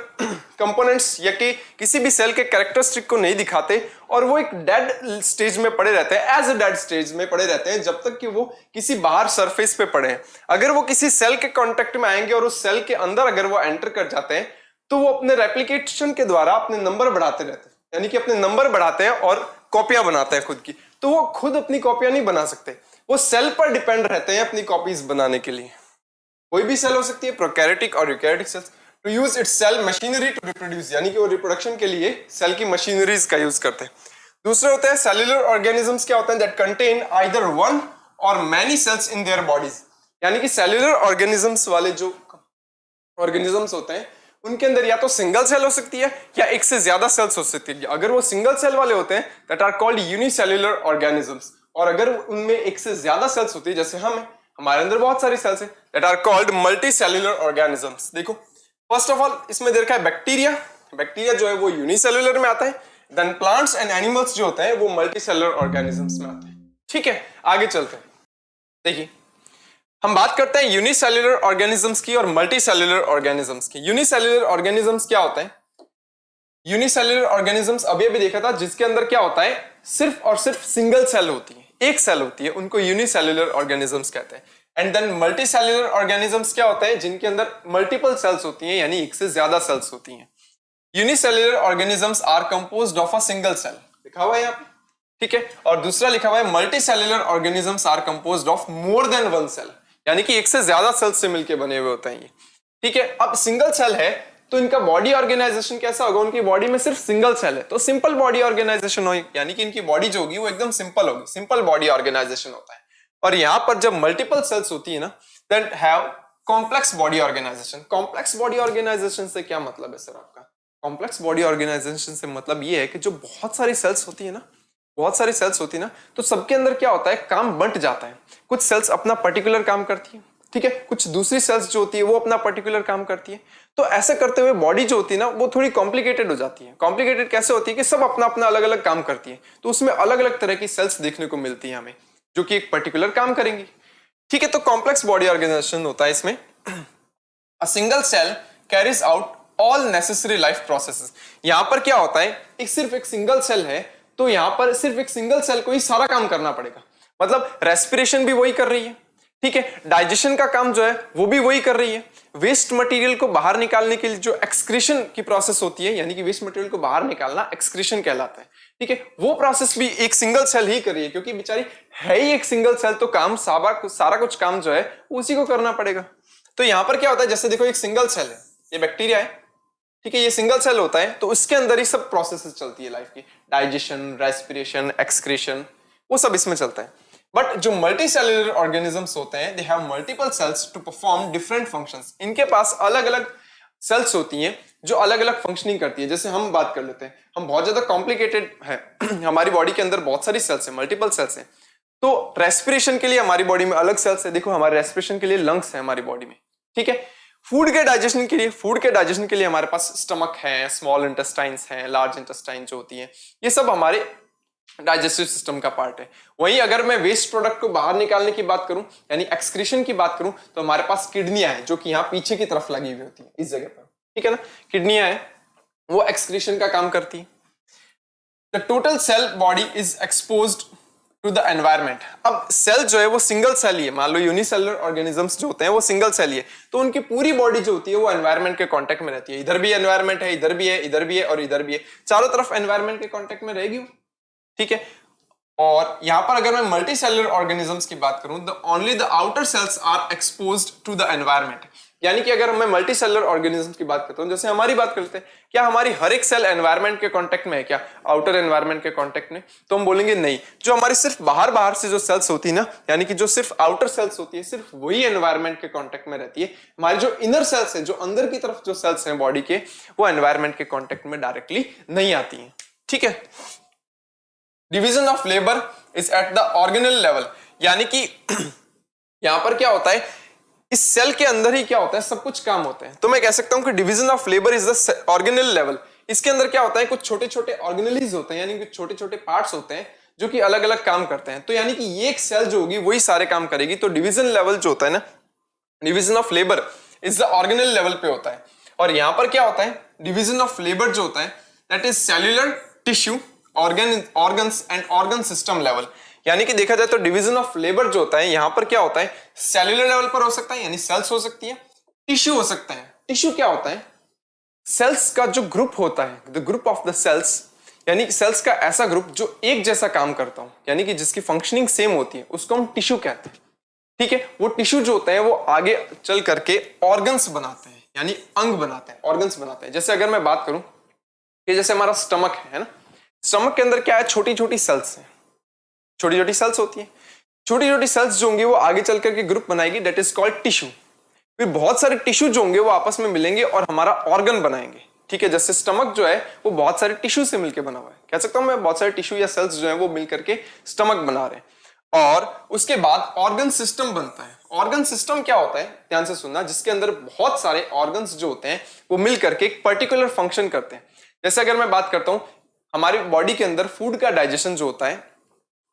कंपोनेंट्स या कि किसी भी सेल के कैरेक्टरिस्टिक को नहीं दिखाते और वो एक डेड स्टेज में पड़े रहते हैं, एज अ डेड स्टेज में पड़े रहते हैं जब तक कि वो किसी बाहर सरफेस पे पड़े हैं। अगर वो किसी सेल के कांटेक्ट में आएंगे और उस सेल के अंदर अगर वो एंटर कर जाते हैं तो वो अपने रेप्लिकेशन के द्वारा अपने नंबर बढ़ाते रहते हैं। यानी कि अपने नंबर बढ़ाते हैं और कॉपियां बनाते हैं खुद की। तो वो खुद अपनी कॉपियां नहीं बना सकते, वो सेल पर डिपेंड रहते हैं अपनी कॉपीज बनाने के लिए। कोई भी सेल हो सकती है, प्रोकैरियोटिक और eukaryotic cells, to use its cell machinery to reproduce. यानी कि वो रिप्रोडक्शन के लिए सेल की मशीनरीज का यूज करते हैं। दूसरे होते हैं सेल्यूलर ऑर्गेनिजम्स। क्या होते हैं? दैट कंटेन आइदर वन और many cells in their bodies. यानी कि सेल्यूलर ऑर्गेनिजम्स वाले जो ऑर्गेनिजम्स होते हैं उनके अंदर या तो सिंगल सेल हो सकती है या एक से ज्यादा सेल्स हो सकती है। अगर वो सिंगल सेल वाले होते हैं that are called unicellular organisms, और अगर उनमें एक से ज्यादा सेल्स होती है जैसे हम हैं, हमारे अंदर बहुत सारी सेल्स हैं, that are called multi cellular organisms. देखो फर्स्ट ऑफ ऑल इसमें दे रखा है बैक्टीरिया। बैक्टीरिया जो है वो यूनिसेल्युलर में आता है, देन प्लांट्स एंड एनिमल्स जो होते हैं वो मल्टी सेल्युलर ऑर्गेनिजम्स में आते हैं। ठीक है, आगे चलते हैं। देखिए हम बात करते हैं यूनिसेल्युलर ऑर्गेनिजम्स की और मल्टी सेल्युलर ऑर्गेनिजम्स की। यूनिसेल्युलर ऑर्गेनिजम्स क्या होते हैं? यूनिसेल्युलर ऑर्गेनिजम्स अभी अभी देखा था जिसके अंदर क्या होता है, सिर्फ और सिर्फ सिंगल सेल होती है, एक सेल होती है, उनको यूनिसेल्युलर ऑर्गेनिजम्स कहते हैं। And then multi cellular organisms क्या होता है, जिनके अंदर मल्टीपल सेल्स होती हैं, यानी एक से ज्यादा सेल्स होती हैं। Unicellular organisms are composed of a single cell, लिखा हुआ है यहाँ पे, ठीक है। और दूसरा लिखा हुआ है multi cellular organisms are composed of more than one cell, यानी कि एक से ज्यादा सेल्स से मिलकर बने हुए होते हैं ये, ठीक है। अब सिंगल सेल है तो इनका बॉडी ऑर्गेनाइजेशन कैसा होगा, उनकी बॉडी में सिर्फ सिंगल सेल है तो सिंपल बॉडी ऑर्गेनाइजेशन होगी, यानी कि इनकी बॉडी जो होगी वो एकदम सिंपल होगी, सिंपल बॉडी ऑर्गेनाइजेशन होता है। और यहां पर जब मल्टीपल सेल्स होती है ना, then have complex body organisation. Complex body organisation से क्या मतलब है सर आपका? कॉम्प्लेक्स बॉडी ऑर्गेनाइजेशन से मतलब ये है कि जो बहुत सारी सेल्स होती है ना, बहुत सारी सेल्स होती है ना, तो सबके अंदर क्या होता है, काम बंट जाता है। कुछ सेल्स अपना पर्टिकुलर काम करती है, ठीक है, कुछ दूसरी सेल्स जो होती है वो अपना पर्टिकुलर काम करती है। तो ऐसे करते हुए बॉडी जो होती है ना वो थोड़ी कॉम्प्लिकेटेड हो जाती है। कॉम्प्लिकेटेड कैसे होती है कि सब अपना अपना अलग अलग काम करती है, तो उसमें अलग अलग तरह की सेल्स देखने को मिलती है हमें जो कि एक पर्टिकुलर काम करेंगी, ठीक है। तो कॉम्प्लेक्स बॉडी ऑर्गेनाइजेशन होता है इसमें। A single cell carries out all necessary life processes. यहां पर क्या होता है, सिर्फ एक सिंगल सेल है तो यहां पर सिर्फ एक सिंगल सेल को ही सारा काम करना पड़ेगा। मतलब रेस्पिरेशन भी वही कर रही है, ठीक है, डाइजेशन का काम जो है वो भी वही कर रही है, वेस्ट मटेरियल को बाहर निकालने के लिए जो एक्सक्रीशन की प्रोसेस होती है, यानी कि वेस्ट मटेरियल को बाहर निकालना एक्सक्रीशन कहलाता है, ठीक है, वो प्रोसेस भी एक सिंगल सेल ही कर रही है, क्योंकि बेचारी है ही एक सिंगल सेल, तो काम सारा कुछ काम जो है उसी को करना पड़ेगा। तो यहां पर क्या होता है, जैसे देखो एक सिंगल सेल है, ये बैक्टीरिया है, ठीक है, ये सिंगल सेल होता है, तो इसके अंदर ही सब प्रोसेसेस चलती है लाइफ की, डाइजेशन, रेस्पिरेशन, एक्सक्रीशन, वो सब इसमें चलता है। बट जो मल्टी सेल्युलर ऑर्गेनिजम्स होते हैं, they have multiple cells to perform different functions. इनके पास अलग अलग सेल्स होती हैं जो अलग अलग फंक्शनिंग करती है। जैसे हम बात कर लेते हैं, हम बहुत ज्यादा कॉम्प्लिकेटेड है हमारी बॉडी के अंदर बहुत सारी सेल्स हैं, मल्टीपल सेल्स हैं। तो रेस्पिरेशन के लिए हमारी बॉडी में अलग सेल्स है, देखो हमारे रेस्पिरेशन के लिए लंग्स है हमारी बॉडी में, ठीक है। फूड के डाइजेशन के लिए हमारे पास स्टमक है, स्मॉल इंटेस्टाइन्स हैं, लार्ज इंटेस्टाइन जो होती है, ये सब हमारे डाइजेस्टिव सिस्टम का पार्ट है। वहीं अगर मैं वेस्ट प्रोडक्ट को बाहर निकालने की बात करूं, यानी एक्सक्रीशन की बात करूं, तो हमारे पास किडनियां हैं जो कि यहाँ पीछे की तरफ लगी हुई होती है, इस जगह पर, ठीक है ना, किडनियां हैं, वो एक्सक्रीशन का काम करती है। The total cell body is exposed to the environment. अब सेल जो है वो सिंगल सेल ही है, मान लो यूनिसेलुलर ऑर्गेनिजम्स जो होते हैं वो सिंगल सेल ही है, तो उनकी पूरी बॉडी जो होती है वो एनवायरमेंट के कांटेक्ट में रहती है। इधर भी एनवायरमेंट है, इधर भी है, इधर भी है और इधर भी है, चारों तरफ एनवायरमेंट के कांटेक्ट में रहेगी, ठीक है। और यहां पर अगर मैं मल्टी सेलुलर ऑर्गेनिजम्स की बात करूं, the only the outer cells are exposed to the environment. यानी कि अगर मैं मल्टी सेलुलर ऑर्गेनिजम्स की बात करता हूं, जैसे हमारी बात करते हैं, क्या हमारी हर एक सेल एनवायरमेंट के कांटेक्ट में है क्या, आउटर एनवायरमेंट के कांटेक्ट में? तो हम बोलेंगे नहीं। जो हमारी सिर्फ बाहर से जो सेल्स होती है ना, यानी कि जो सिर्फ आउटर सेल्स होती है, सिर्फ वही एनवायरमेंट के कांटेक्ट में रहती है। हमारी जो इनर सेल्स है, जो अंदर की तरफ जो सेल्स हैं बॉडी के, वो एनवायरमेंट के कांटेक्ट में डायरेक्टली नहीं आती है, ठीक है। Division of labour is at the organelle level, यानी कि यहां पर क्या होता है, इस सेल के अंदर ही क्या होता है, सब कुछ काम होते हैं। तो मैं कह सकता हूं कि division of labour is the organelle level. इसके अंदर क्या होता है, कुछ छोटे छोटे ऑर्गेनलीज होते हैं, यानी कि छोटे छोटे पार्ट्स होते हैं जो कि अलग अलग काम करते हैं। तो यानी कि ये एक सेल जो होगी वही सारे काम करेगी। तो डिवीजन लेवल जो होता है ना, division of labour is the organelle level पे होता है। और यहां पर क्या होता है, डिवीजन ऑफ लेबर जो होता है that is cellular, tissue, organs and organ system level. यानी कि देखा जाए तो डिवीजन ऑफ लेबर जो होता है, यहां पर क्या होता है, सेल्यूलर लेवल पर हो सकता है, यानी सेल्स हो सकती है, टिश्यू हो सकता है। टिश्यू क्या होता है, सेल्स का जो ग्रुप होता है, the group of the cells, यानी सेल्स का ऐसा ग्रुप जो एक जैसा काम करता हो, यानी कि जिसकी फंक्शनिंग सेम होती है, उसको हम टिश्यू कहते हैं, ठीक है। वो टिश्यू जो होते हैं वो आगे चल करके ऑर्गन्स बनाते हैं, यानी अंग बनाते हैं, ऑर्गन्स बनाते हैं। जैसे अगर मैं बात करूं कि जैसे हमारा स्टमक है ना, स्टमक के अंदर क्या है, छोटी छोटी सेल्स हैं, छोटी छोटी सेल्स होती है। छोटी छोटी सेल्स जो होंगी वो आगे चल करके ग्रुप बनाएगी, दैट इज कॉल्ड टिश्यू। फिर बहुत सारे टिश्यू जो होंगे वो आपस में मिलेंगे और हमारा ऑर्गन बनाएंगे। ठीक है, जैसे स्टमक जो है वो बहुत सारे टिश्यू से मिलकर बना हुआ है, कह सकता हूं मैं, बहुत सारे टिश्यू या सेल्स जो है वो मिलकर के स्टमक बना रहे हैं। और उसके बाद ऑर्गन सिस्टम बनता है। ऑर्गन सिस्टम क्या होता है, ध्यान से सुनना, जिसके अंदर बहुत सारे ऑर्गन्स जो होते हैं वो मिल करके एक पर्टिकुलर फंक्शन करते हैं। जैसे अगर मैं बात करता हूं हमारी बॉडी के अंदर फूड का डाइजेशन जो होता है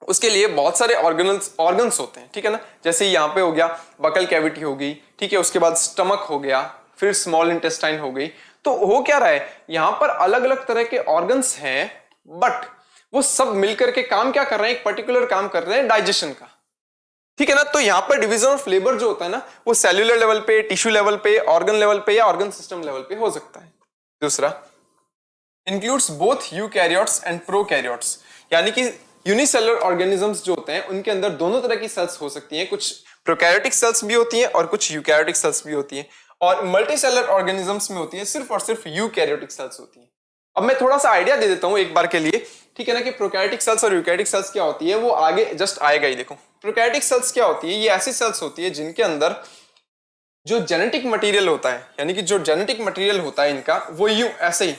उसके लिए बहुत सारे ऑर्गन्स होते हैं। ठीक है ना, जैसे यहाँ पे हो गया बकल कैविटी हो गई, ठीक है, उसके बाद स्टमक हो गया, फिर स्मॉल इंटेस्टाइन हो गई। तो हो क्या रहा है, यहां पर अलग अलग तरह के ऑर्गन्स हैं, बट वो सब मिलकर के काम क्या कर रहे हैं, एक पर्टिकुलर काम कर रहे हैं डाइजेशन का। ठीक है ना, तो यहां पर डिवीजन ऑफ लेबर जो होता है ना वो सेल्यूलर लेवल पे, टिश्यू लेवल पे, ऑर्गन लेवल पे या ऑर्गन सिस्टम लेवल पे हो सकता है। दूसरा includes both eukaryotes and prokaryotes, यानी कि यूनिसेलुलर ऑर्गेनिजम्स जो होते हैं उनके अंदर दोनों तरह की सेल्स हो सकती हैं, कुछ प्रोकैरियोटिक सेल्स भी होती हैं और कुछ यूकैरियोटिक सेल्स भी होती हैं, और मल्टीसेलुलर ऑर्गेनिजम्स में होती है सिर्फ और सिर्फ यूकैरियोटिक सेल्स होती हैं। अब मैं थोड़ा सा आइडिया दे देता हूं एक बार के लिए, ठीक है ना, कि प्रोकैरियोटिक सेल्स और यूकैरियोटिक सेल्स क्या होती है, वो आगे जस्ट आएगा ही। देखो प्रोकैरियोटिक सेल्स क्या होती है, ये ऐसी सेल्स होती है जिनके अंदर जो जेनेटिक मटेरियल होता है, यानी कि जो जेनेटिक मटेरियल होता है इनका वो यूं ऐसे ही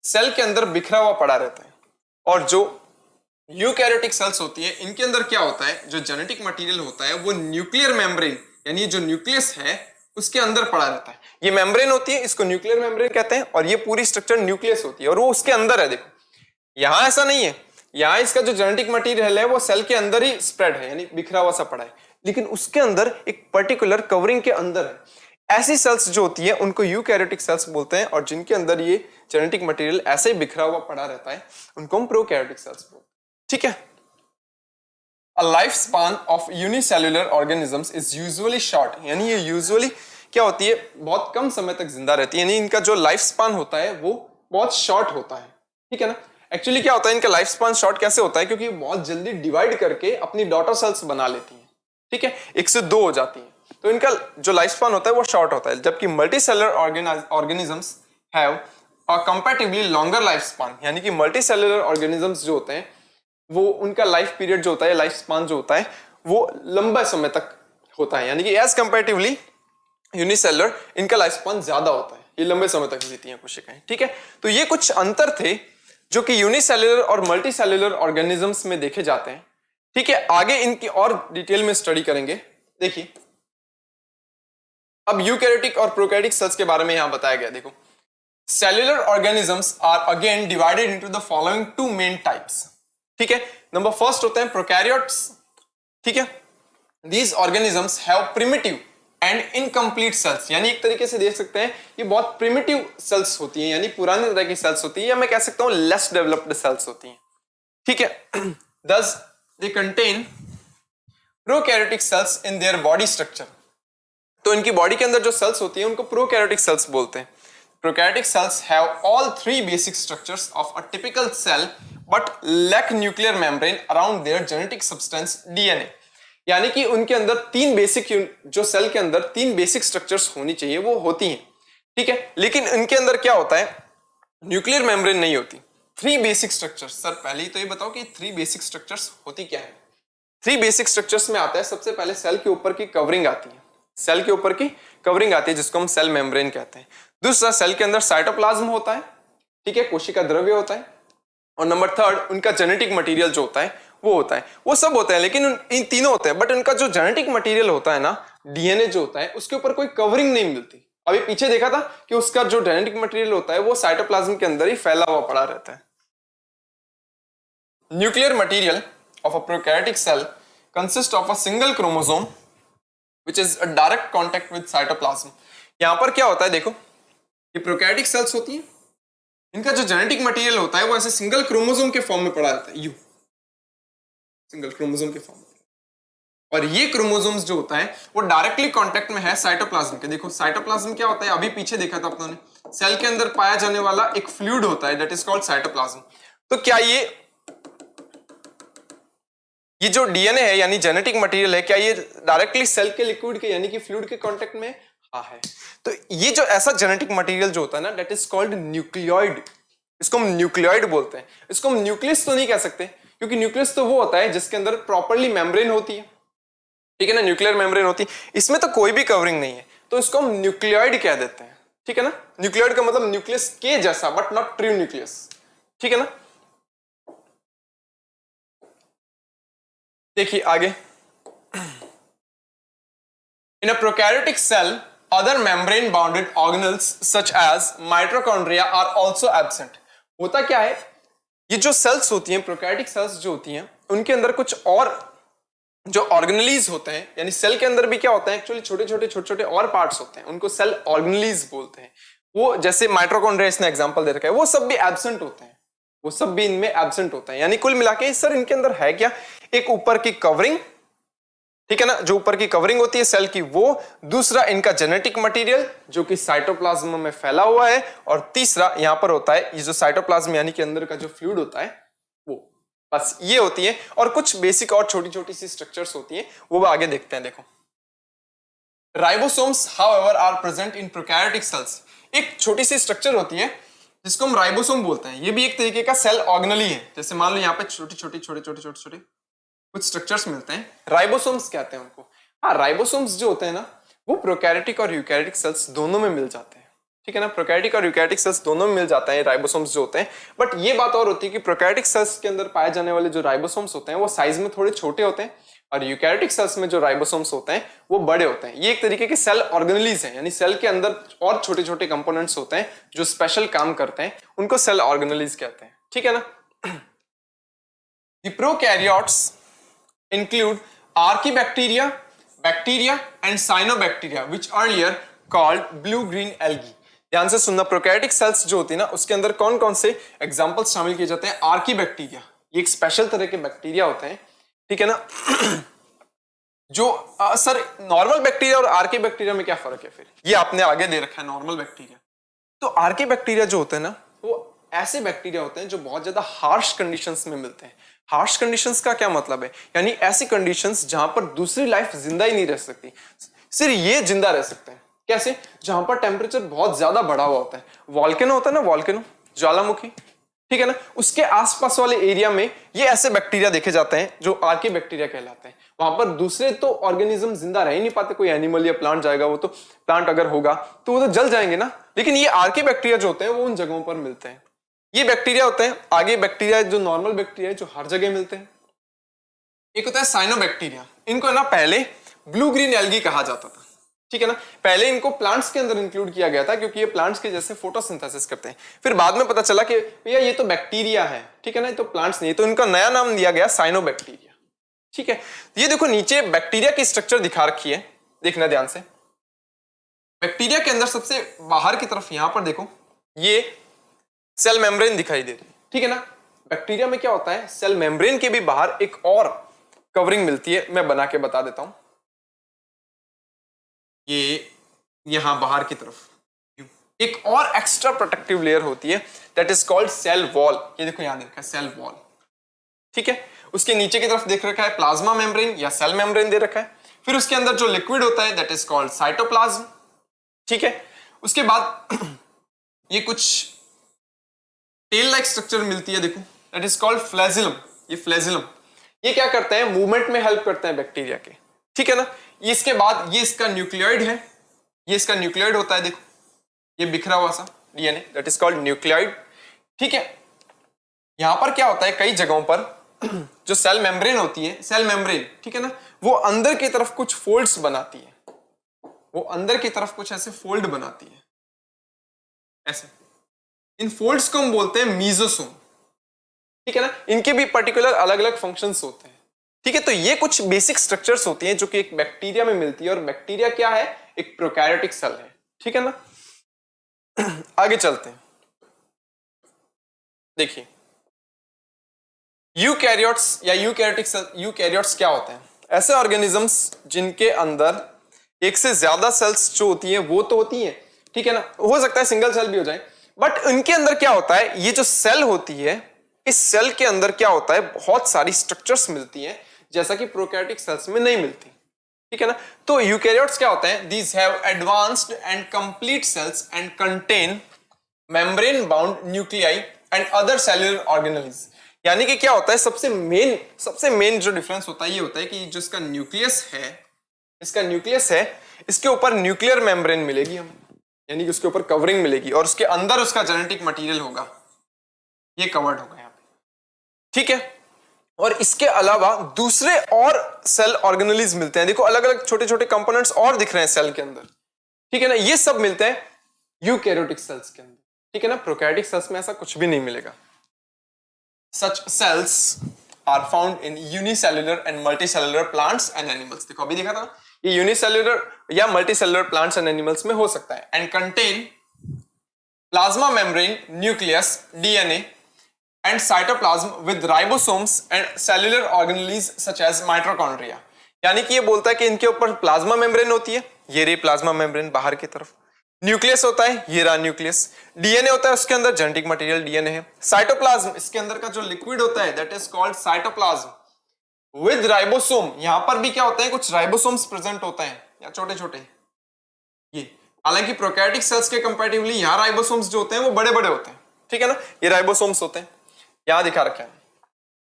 सेल के अंदर बिखरा हुआ पड़ा रहता है। और जो यूकैरियोटिक सेल्स होती है इनके अंदर क्या होता है, जो जेनेटिक मटेरियल होता है वो न्यूक्लियर मेम्ब्रेन, यानी जो न्यूक्लियस है उसके अंदर पड़ा रहता है। ये मेम्ब्रेन होती है, इसको न्यूक्लियर मेम्ब्रेन कहते हैं, और ये पूरी स्ट्रक्चर न्यूक्लियस होती है और वो उसके अंदर है। देखो यहां ऐसा नहीं है, यहां इसका जो जेनेटिक मटेरियल है वो सेल के अंदर ही स्प्रेड है, यानी बिखरा हुआ सा पड़ा है, लेकिन उसके अंदर एक पर्टिकुलर कवरिंग के अंदर है। ऐसी सेल्स जो होती है उनको यूकैरियोटिक सेल्स बोलते हैं, और जिनके अंदर ये जेनेटिक मटेरियल ऐसे ही बिखरा हुआ पड़ा रहता है उनको हम प्रोकैरियोटिक सेल्स बोलते हैं। ठीक है, A lifespan of unicellular organisms is usually short, यानी ये यूजुअली क्या होती है, बहुत कम समय तक जिंदा रहती है, यानी इनका जो लाइफ स्पान होता है वो बहुत शॉर्ट होता है। ठीक है ना, एक्चुअली क्या होता है, इनका लाइफ स्पान शॉर्ट कैसे होता है, क्योंकि बहुत जल्दी डिवाइड करके अपनी डॉटर सेल्स बना लेती हैं। ठीक है, 1 से 2 हो जाती हैं, तो इनका जो लाइफ स्पान होता है वो शॉर्ट होता है, जबकि multicellular organisms have a comparatively longer life span, यानी कि मल्टीसेलुलर ऑर्गेनिजम्स जो होते हैं वो उनका लाइफ पीरियड जो होता है, लाइफ स्पान जो होता है वो लंबा समय तक होता है, यानी कि एज कंपैरेटिवली यूनिसेलुलर इनका लाइफ स्पान ज्यादा होता है, ये लंबे समय तक जीती हैं कोशिकाएं। ठीक है, तो ये कुछ अंतर थे जो कि यूनिसेलुलर और मल्टीसेलुलर ऑर्गेनिजम्स में देखे जाते हैं। ठीक है, आगे इनकी और डिटेल में स्टडी करेंगे। देखिए अब यूकैरियोटिक और प्रोकैरियोटिक सेल्स के बारे में यहां बताया गया। देखो cellular organisms are again divided into the following 2 main types. ठीक है, नंबर फर्स्ट होते हैं प्रोकैरियोट्स। ठीक है, these organisms have primitive and incomplete cells, यानी एक तरीके से देख सकते हैं ये बहुत प्रिमिटिव सेल्स होती हैं, यानी पुराने तरह की सेल्स होती है, या मैं कह सकता हूं लेस डेवलप्ड सेल्स होती हैं। ठीक है, thus they contain prokaryotic cells in their body structure, तो इनकी बॉडी के अंदर जो सेल्स होती है उनको प्रोकैरियोटिक सेल्स बोलते हैं। Prokaryotic cells have all 3 basic structures of a typical cell but lack nuclear membrane around their genetic substance DNA, यानी कि उनके अंदर 3 बेसिक, जो सेल के अंदर 3 बेसिक स्ट्रक्चर्स होनी चाहिए वो होती हैं। ठीक है, लेकिन इनके अंदर क्या होता है, न्यूक्लियर मेम्ब्रेन नहीं होती। 3 बेसिक स्ट्रक्चर्स, सर पहले ही तो ये बताओ कि 3 बेसिक स्ट्रक्चर्स होती क्या है। 3 बेसिक स्ट्रक्चर्स में आता है, सबसे पहले सेल के ऊपर की कवरिंग आती है, सेल के ऊपर की कवरिंग आती है जिसको हम सेल मेम्ब्रेन कहते हैं। दूसरा, सेल के अंदर साइटोप्लाज्म होता है, ठीक है, कोशिका द्रव्य होता है। और नंबर 3 उनका जेनेटिक मटेरियल जो होता है वो होता है। वो सब होते हैं लेकिन इन तीनों होते हैं, बट उनका जो जेनेटिक मटेरियल होता है ना, डीएनए जो होता है, उसके ऊपर कोई कवरिंग नहीं मिलती। अभी पीछे देखा था कि उसका जो जेनेटिक मटेरियल होता है वो साइटोप्लाज्म के अंदर ही फैला हुआ पड़ा रहता है। Nuclear material of a prokaryotic cell consist of a single chromosome which is a direct contact with cytoplasm। यहां पर क्या होता है, देखो ये प्रोकैरियोटिक सेल्स होती हैं, इनका जो जेनेटिक मटेरियल होता है वो ऐसे सिंगल क्रोमोसोम के फॉर्म में पड़ा रहता है, यू सिंगल क्रोमोसोम के फॉर्म में, और ये क्रोमोसोम्स जो होता है वो डायरेक्टली कांटेक्ट में है साइटोप्लाज्म के। देखो साइटोप्लाज्म क्या होता है, अभी पीछे देखा था अपनों ने, सेल के अंदर पाया जाने वाला एक फ्लूइड होता है, दैट इज कॉल्ड साइटोप्लाज्म। तो क्या ये जो डीएनए है यानी जेनेटिक मटेरियल है, क्या ये डायरेक्टली सेल के लिक्विड के यानी कि फ्लूइड के कांटेक्ट में? हाँ है। तो ये जो ऐसा जेनेटिक मटेरियल जो होता है ना, दैट इज कॉल्ड न्यूक्लियोइड। इसको हम न्यूक्लियोइड बोलते हैं। इसको हम न्यूक्लियस तो नहीं कह सकते, क्योंकि न्यूक्लियस तो वो होता है जिसके अंदर प्रॉपर्ली मेम्ब्रेन होती है, ठीक है ना, न्यूक्लियर मेम्ब्रेन होती है, इसमें तो कोई भी कवरिंग नहीं है। तो इसको हम न्यूक्लियोइड कह देते हैं, ठीक है ना। न्यूक्लियोइड का मतलब न्यूक्लियस के जैसा बट नॉट ट्रू न्यूक्लियस, ठीक है ना। देखिए आगे, in a prokaryotic cell other membrane bounded organelles such as mitochondria are also absent. होता क्या है, ये जो सेल्स होती हैं, प्रोकैरियोटिक सेल्स जो होती हैं, उनके अंदर कुछ और जो ऑर्गेनलीज होते हैं, यानी सेल के अंदर भी क्या होता है, एक्चुअली छोटे छोटे और पार्ट्स होते हैं, उनको सेल ऑर्गेनलीज बोलते हैं। वो जैसे माइटोकॉन्ड्रिया इसने एग्जांपल दे रखा है, वो सब भी एब्सेंट होते हैं, वो सब भी इनमें एब्सेंट होता है। यानी कुल मिला के सर इनके अंदर है क्या, एक ऊपर की कवरिंग, ठीक है ना, जो ऊपर की कवरिंग होती है सेल की वो, दूसरा इनका जेनेटिक मटेरियल जो कि साइटोप्लाज्म में फैला हुआ है, और तीसरा यहां पर होता है ये जो साइटोप्लाज्म यानी कि अंदर का जो फ्लूइड होता है वो, बस ये होती है। और कुछ बेसिक और छोटी छोटी सी स्ट्रक्चर्स होती हैं, वो आगे देखते हैं। देखो, ribosomes however are present in prokaryotic cells. एक छोटी सी स्ट्रक्चर होती है जिसको हम राइबोसोम बोलते हैं, ये भी एक तरीके का सेल ऑर्गेनल ही है। जैसे मान लो यहाँ पे छोटे छोटे कुछ स्ट्रक्चर्स मिलते हैं, राइबोसोम्स कहते हैं उनको। हाँ, राइबोसोम्स जो होते हैं ना, वो प्रोकैरियोटिक और यूकैरियोटिक सेल्स दोनों में मिल जाते हैं, ठीक है ना। प्रोकैरियोटिक और यूकैरियोटिक सेल्स दोनों में मिल जाता है राइबोसोम्स जो होते हैं। बट ये बात और होती है कि प्रोकैरियोटिक सेल्स के अंदर पाए जाने वाले जो राइबोसोम्स होते हैं वो साइज में थोड़े छोटे होते हैं, और यूकैरियोटिक सेल्स में जो राइबोसोम्स होते हैं वो बड़े होते हैं। ये एक तरीके के सेल ऑर्गेनलीज हैं, यानी सेल के अंदर और छोटे छोटे कंपोनेंट्स होते हैं जो स्पेशल काम करते हैं, उनको सेल ऑर्गेनलीज कहते हैं, ठीक है ना। The prokaryotes include archaebacteria, bacteria and cyanobacteria which earlier called blue green algae। ध्यान से सुनना, प्रोकैरियोटिक सेल्स जो होती है ना, उसके अंदर कौन कौन से एग्जांपल्स शामिल किए जाते हैं। आर्कीबैक्टीरिया, ये एक स्पेशल तरह के बैक्टीरिया होते हैं, ठीक है ना। जो सर नॉर्मल बैक्टीरिया और आर्कीबैक्टीरिया में क्या फर्क है फिर, ये आपने आगे दे रखा है। नॉर्मल बैक्टीरिया, तो आर्कीबैक्टीरिया जो होते हैं ना, वो ऐसे बैक्टीरिया होते हैं जो बहुत ज्यादा हार्श कंडीशंस में मिलते हैं। हार्श कंडीशंस का क्या मतलब है, यानी ऐसी कंडीशंस जहां पर दूसरी लाइफ जिंदा ही नहीं रह सकती, सिर्फ ये जिंदा रह सकते हैं। कैसे, जहां पर टेम्परेचर बहुत ज्यादा बढ़ा हुआ होता है। वॉल्केनो होता है ना, वॉल्केनो, ज्वालामुखी, ठीक है ना, उसके आसपास वाले एरिया में ये ऐसे बैक्टीरिया देखे जाते हैं जो आर्कीबैक्टीरिया कहलाते हैं। वहां पर दूसरे तो ऑर्गेनिज्म जिंदा रह ही नहीं पाते, कोई एनिमल या प्लांट जाएगा, वो तो प्लांट अगर होगा तो वो तो जल जाएंगे ना। लेकिन ये आर्कीबैक्टीरिया जो होते हैं वो उन जगहों पर मिलते हैं। ये बैक्टीरिया होते हैं। आगे बैक्टीरिया जो नॉर्मल बैक्टीरिया है जो हर जगह मिलते हैं। एक होता है साइनोबैक्टीरिया, इनको ना पहले ब्लू ग्रीन एल्गी कहा जाता था, ठीक है ना। पहले इनको प्लांट्स के अंदर इंक्लूड किया गया था क्योंकि ये प्लांट्स के जैसे फोटोसिंथेसिस करते हैं। फिर बाद में पता चला कि भैया ये तो बैक्टीरिया है, ठीक है ना, ये तो प्लांट्स नहीं, तो इनका नया नाम दिया गया साइनोबैक्टीरिया, ठीक है। ये देखो नीचे बैक्टीरिया की स्ट्रक्चर दिखा रखी है, देखना ध्यान से। बैक्टीरिया के अंदर सबसे बाहर की तरफ यहां पर देखो, ये सेल मेम्ब्रेन दिखाई दे रही है, ठीक है ना। बैक्टीरिया में क्या होता है, सेल मेम्ब्रेन के भी बाहर एक और कवरिंग मिलती है, मैं बना के बता देता हूं। ये यहां बाहर की तरफ एक और एक्स्ट्रा प्रोटेक्टिव लेयर होती है, that is called cell wall. ये देखो यहां देखा है सेल वॉल, ठीक है। उसके नीचे की तरफ देख रखा है प्लाज्मा मेम्ब्रेन या सेल मेम्ब्रेन दे रखा है। फिर उसके अंदर जो लिक्विड होता है दैट इज कॉल्ड साइटोप्लाज्म, ठीक है। उसके बाद ये कुछ टेल लाइक स्ट्रक्चर मिलती है, देखो दैट इज कॉल्ड फ्लैजिलम। ये फ्लैजिलम ये क्या करते हैं, मूवमेंट में हेल्प करते हैं बैक्टीरिया के, ठीक है ना। इसके बाद ये इसका न्यूक्लियोइड है, ये इसका न्यूक्लियोइड होता है, देखो ये बिखरा हुआ सा DNA, that is called nucleoid, ठीक है। यहां पर क्या होता है, कई जगहों पर जो सेल मेम्ब्रेन होती है, सेल मेम्ब्रेन, ठीक है ना, वो अंदर की तरफ कुछ फोल्ड्स बनाती है, वो अंदर की तरफ कुछ ऐसे फोल्ड बनाती है, ऐसे। इन फोल्ड्स को हम बोलते हैं मीजोसोम, ठीक है ना। इनके भी पर्टिकुलर अलग अलग फंक्शंस होते हैं, ठीक है। तो ये कुछ बेसिक स्ट्रक्चर्स होती हैं जो कि एक बैक्टीरिया में मिलती है, और बैक्टीरिया क्या है, एक प्रोकैरियोटिक सेल है, ठीक है ना। आगे चलते हैं, देखिए यूकैरियोट्स या यूकैरियोटिक सेल। यूकैरियोट्स क्या होते हैं, ऐसे ऑर्गेनिजम्स जिनके अंदर एक से ज्यादा सेल्स जो होती हैं वो तो होती हैं, ठीक है ना, हो सकता है सिंगल सेल भी हो जाए, बट इनके अंदर क्या होता है, ये जो सेल होती है, इस सेल के अंदर क्या होता है, बहुत सारी स्ट्रक्चर्स मिलती हैं जैसा कि प्रोकैरियोटिक सेल्स में नहीं मिलती, ठीक है ना। तो यूकैरियोट्स क्या होते हैं, these have advanced and complete cells and contain membrane bound nuclei and other cellular organelles. यानी कि क्या होता है, सबसे मेन जो डिफरेंस होता है ये होता है कि जो इसका न्यूक्लियस है इसका न्यूक्लियस है, इसके ऊपर न्यूक्लियर मेम्ब्रेन मिलेगी हमें, यानी कि उसके ऊपर कवरिंग मिलेगी और उसके अंदर उसका जेनेटिक मटेरियल होगा, ये कवर्ड होगा यहाँ पे, ठीक है। और इसके अलावा दूसरे और सेल ऑर्गेनेल्स मिलते हैं, देखो अलग अलग छोटे छोटे कंपोनेंट्स और दिख रहे हैं सेल के अंदर, ठीक है ना, ये सब मिलते हैं यूकैरियोटिक सेल्स के अंदर, ठीक है ना। प्रोकैरियोटिक सेल्स में ऐसा कुछ भी नहीं मिलेगा। Such cells are found in unicellular and multicellular plants and animals। देखो अभी देखा था ये यूनिसेल्युलर या मल्टीसेल्युलर प्लांट्स एंड एनिमल्स में हो सकता है। And contain plasma membrane, nucleus, DNA and cytoplasm with ribosomes and cellular organelles such as mitochondria. यानी कि ये बोलता है कि इनके ऊपर प्लाज्मा मेम्ब्रेन होती है, ये रही प्लाज्मा मेम्ब्रेन बाहर की तरफ, न्यूक्लियस होता है, ये रहा न्यूक्लियस, डीएनए होता है, उसके अंदर जेनेटिक मटेरियल डीएनए है, साइटोप्लाज्म इसके अंदर का जो लिक्विड होता है that is called cytoplasm with ribosome. यहां पर भी क्या होता है, कुछ राइबोसोम्स प्रेजेंट होता है या छोटे छोटे, ये हालांकि प्रोकैरियोटिक सेल्स के कंपैरेटिवली यहां राइबोसोम्स जो होते हैं वो बड़े बड़े होते हैं, ठीक है ना, ये राइबोसोम्स होते हैं, यहां दिखा रखे हैं,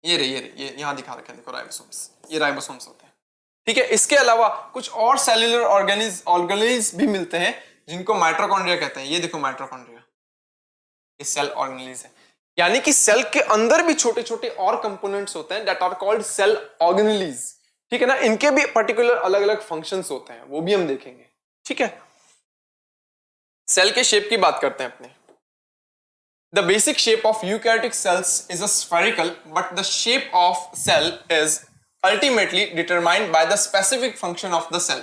ये यहां दिखा रखे हैं, देखो राइबोसोम्स, ये राइबोसोम्स होते हैं, ठीक है। इसके अलावा कुछ और सेल्युलर ऑर्गेनेल्स भी मिलते हैं जिनको माइटोकॉन्ड्रिया कहते हैं, ये देखो माइटोकॉन्ड्रिया, ये सेल ऑर्गेनेल्स है, यानी कि सेल के अंदर भी छोटे छोटे और कंपोनेंट्स होते हैं that are called cell organelles, ठीक है ना। इनके भी पर्टिकुलर अलग अलग फंक्शंस होते हैं, वो भी हम देखेंगे, ठीक है। सेल के शेप की बात करते हैं अपने। The basic shape of eukaryotic cells is a spherical, but the shape of cell is ultimately determined by the specific function of the cell।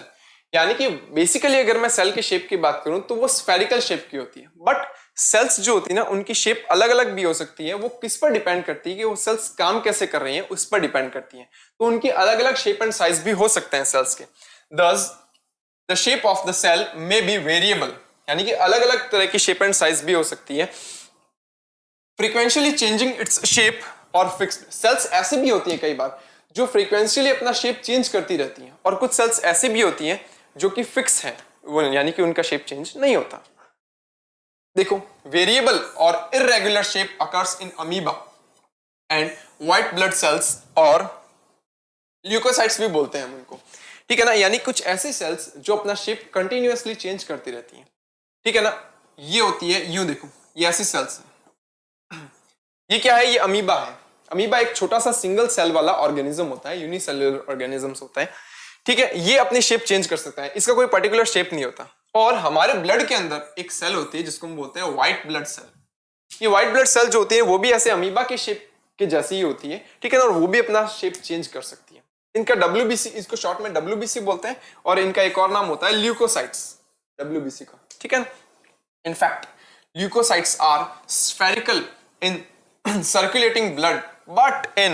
यानी कि बेसिकली अगर मैं सेल के शेप की बात करूं तो वो स्फेरिकल शेप की होती है, बट सेल्स जो होती है ना उनकी शेप अलग अलग भी हो सकती है, वो किस पर डिपेंड करती है कि वो सेल्स काम कैसे कर रही हैं उस पर डिपेंड करती हैं, तो उनकी अलग अलग शेप एंड साइज भी हो सकते हैं सेल्स के। Thus the shape of the cell may be variable, यानी कि अलग अलग तरह की शेप एंड साइज भी हो सकती है। फ्रीक्वेंशियली चेंजिंग इट्स शेप और फिक्स्ड, सेल्स ऐसे भी होती हैं कई बार जो फ्रीक्वेंशियली अपना शेप चेंज करती रहती हैं, और कुछ सेल्स ऐसे भी होती हैं जो कि फिक्स है, वो यानी कि उनका शेप चेंज नहीं होता। देखो वेरिएबल और irregular shape occurs in amoeba and white blood cells, और ल्यूकोसाइट्स भी बोलते हैं हम उनको, ठीक है ना, यानी कुछ ऐसी सेल्स जो अपना शेप कंटिन्यूअसली चेंज करती रहती हैं, ठीक है ना। ये होती है, यूं देखो ये ऐसी सेल्स है, ये क्या है, ये अमीबा है। अमीबा एक छोटा सा सिंगल सेल वाला ऑर्गेनिज्म होता है, यूनिसेल्युलर ऑर्गेनिजम्स होता है, ठीक है। ये अपनी शेप चेंज कर सकता है, इसका कोई पर्टिकुलर शेप नहीं होता। और हमारे ब्लड के अंदर एक सेल होती है जिसको हम बोलते हैं व्हाइट ब्लड सेल। ये व्हाइट ब्लड सेल जो होती है वो भी ऐसे अमीबा के शेप के जैसी ही होती है, ठीक है ना, और वो भी अपना शेप चेंज कर सकती है। इनका WBC, इसको शॉर्ट में WBC बोलते हैं, और इनका एक और नाम होता है ल्यूकोसाइट्स, WBC का, ठीक है। In fact leukocytes are spherical in circulating blood, but in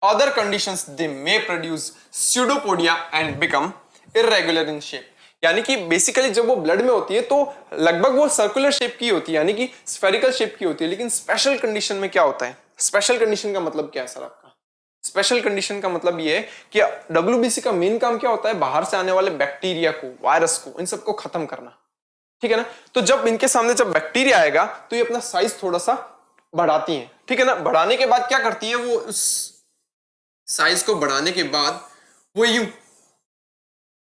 other conditions they may produce pseudopodia and become irregular in shape। यानी कि बेसिकली जब वो ब्लड में होती है तो लगभग वो सर्कुलर शेप की होती है, यानी कि स्फेरिकल शेप की होती है, लेकिन स्पेशल कंडीशन में क्या होता है, स्पेशल कंडीशन का मतलब क्या है सर आपका, स्पेशल कंडीशन का मतलब ये है कि WBC का मेन काम क्या होता है, बाहर से आने वाले बैक्टीरिया को, वायरस को, इन सबको खत्म करना, ठीक है ना। तो जब इनके सामने जब बैक्टीरिया आएगा तो ये अपना साइज थोड़ा सा बढ़ाती हैं, ठीक है ना। बढ़ाने के बाद क्या करती है, वो उस साइज को बढ़ाने के बाद वो यूं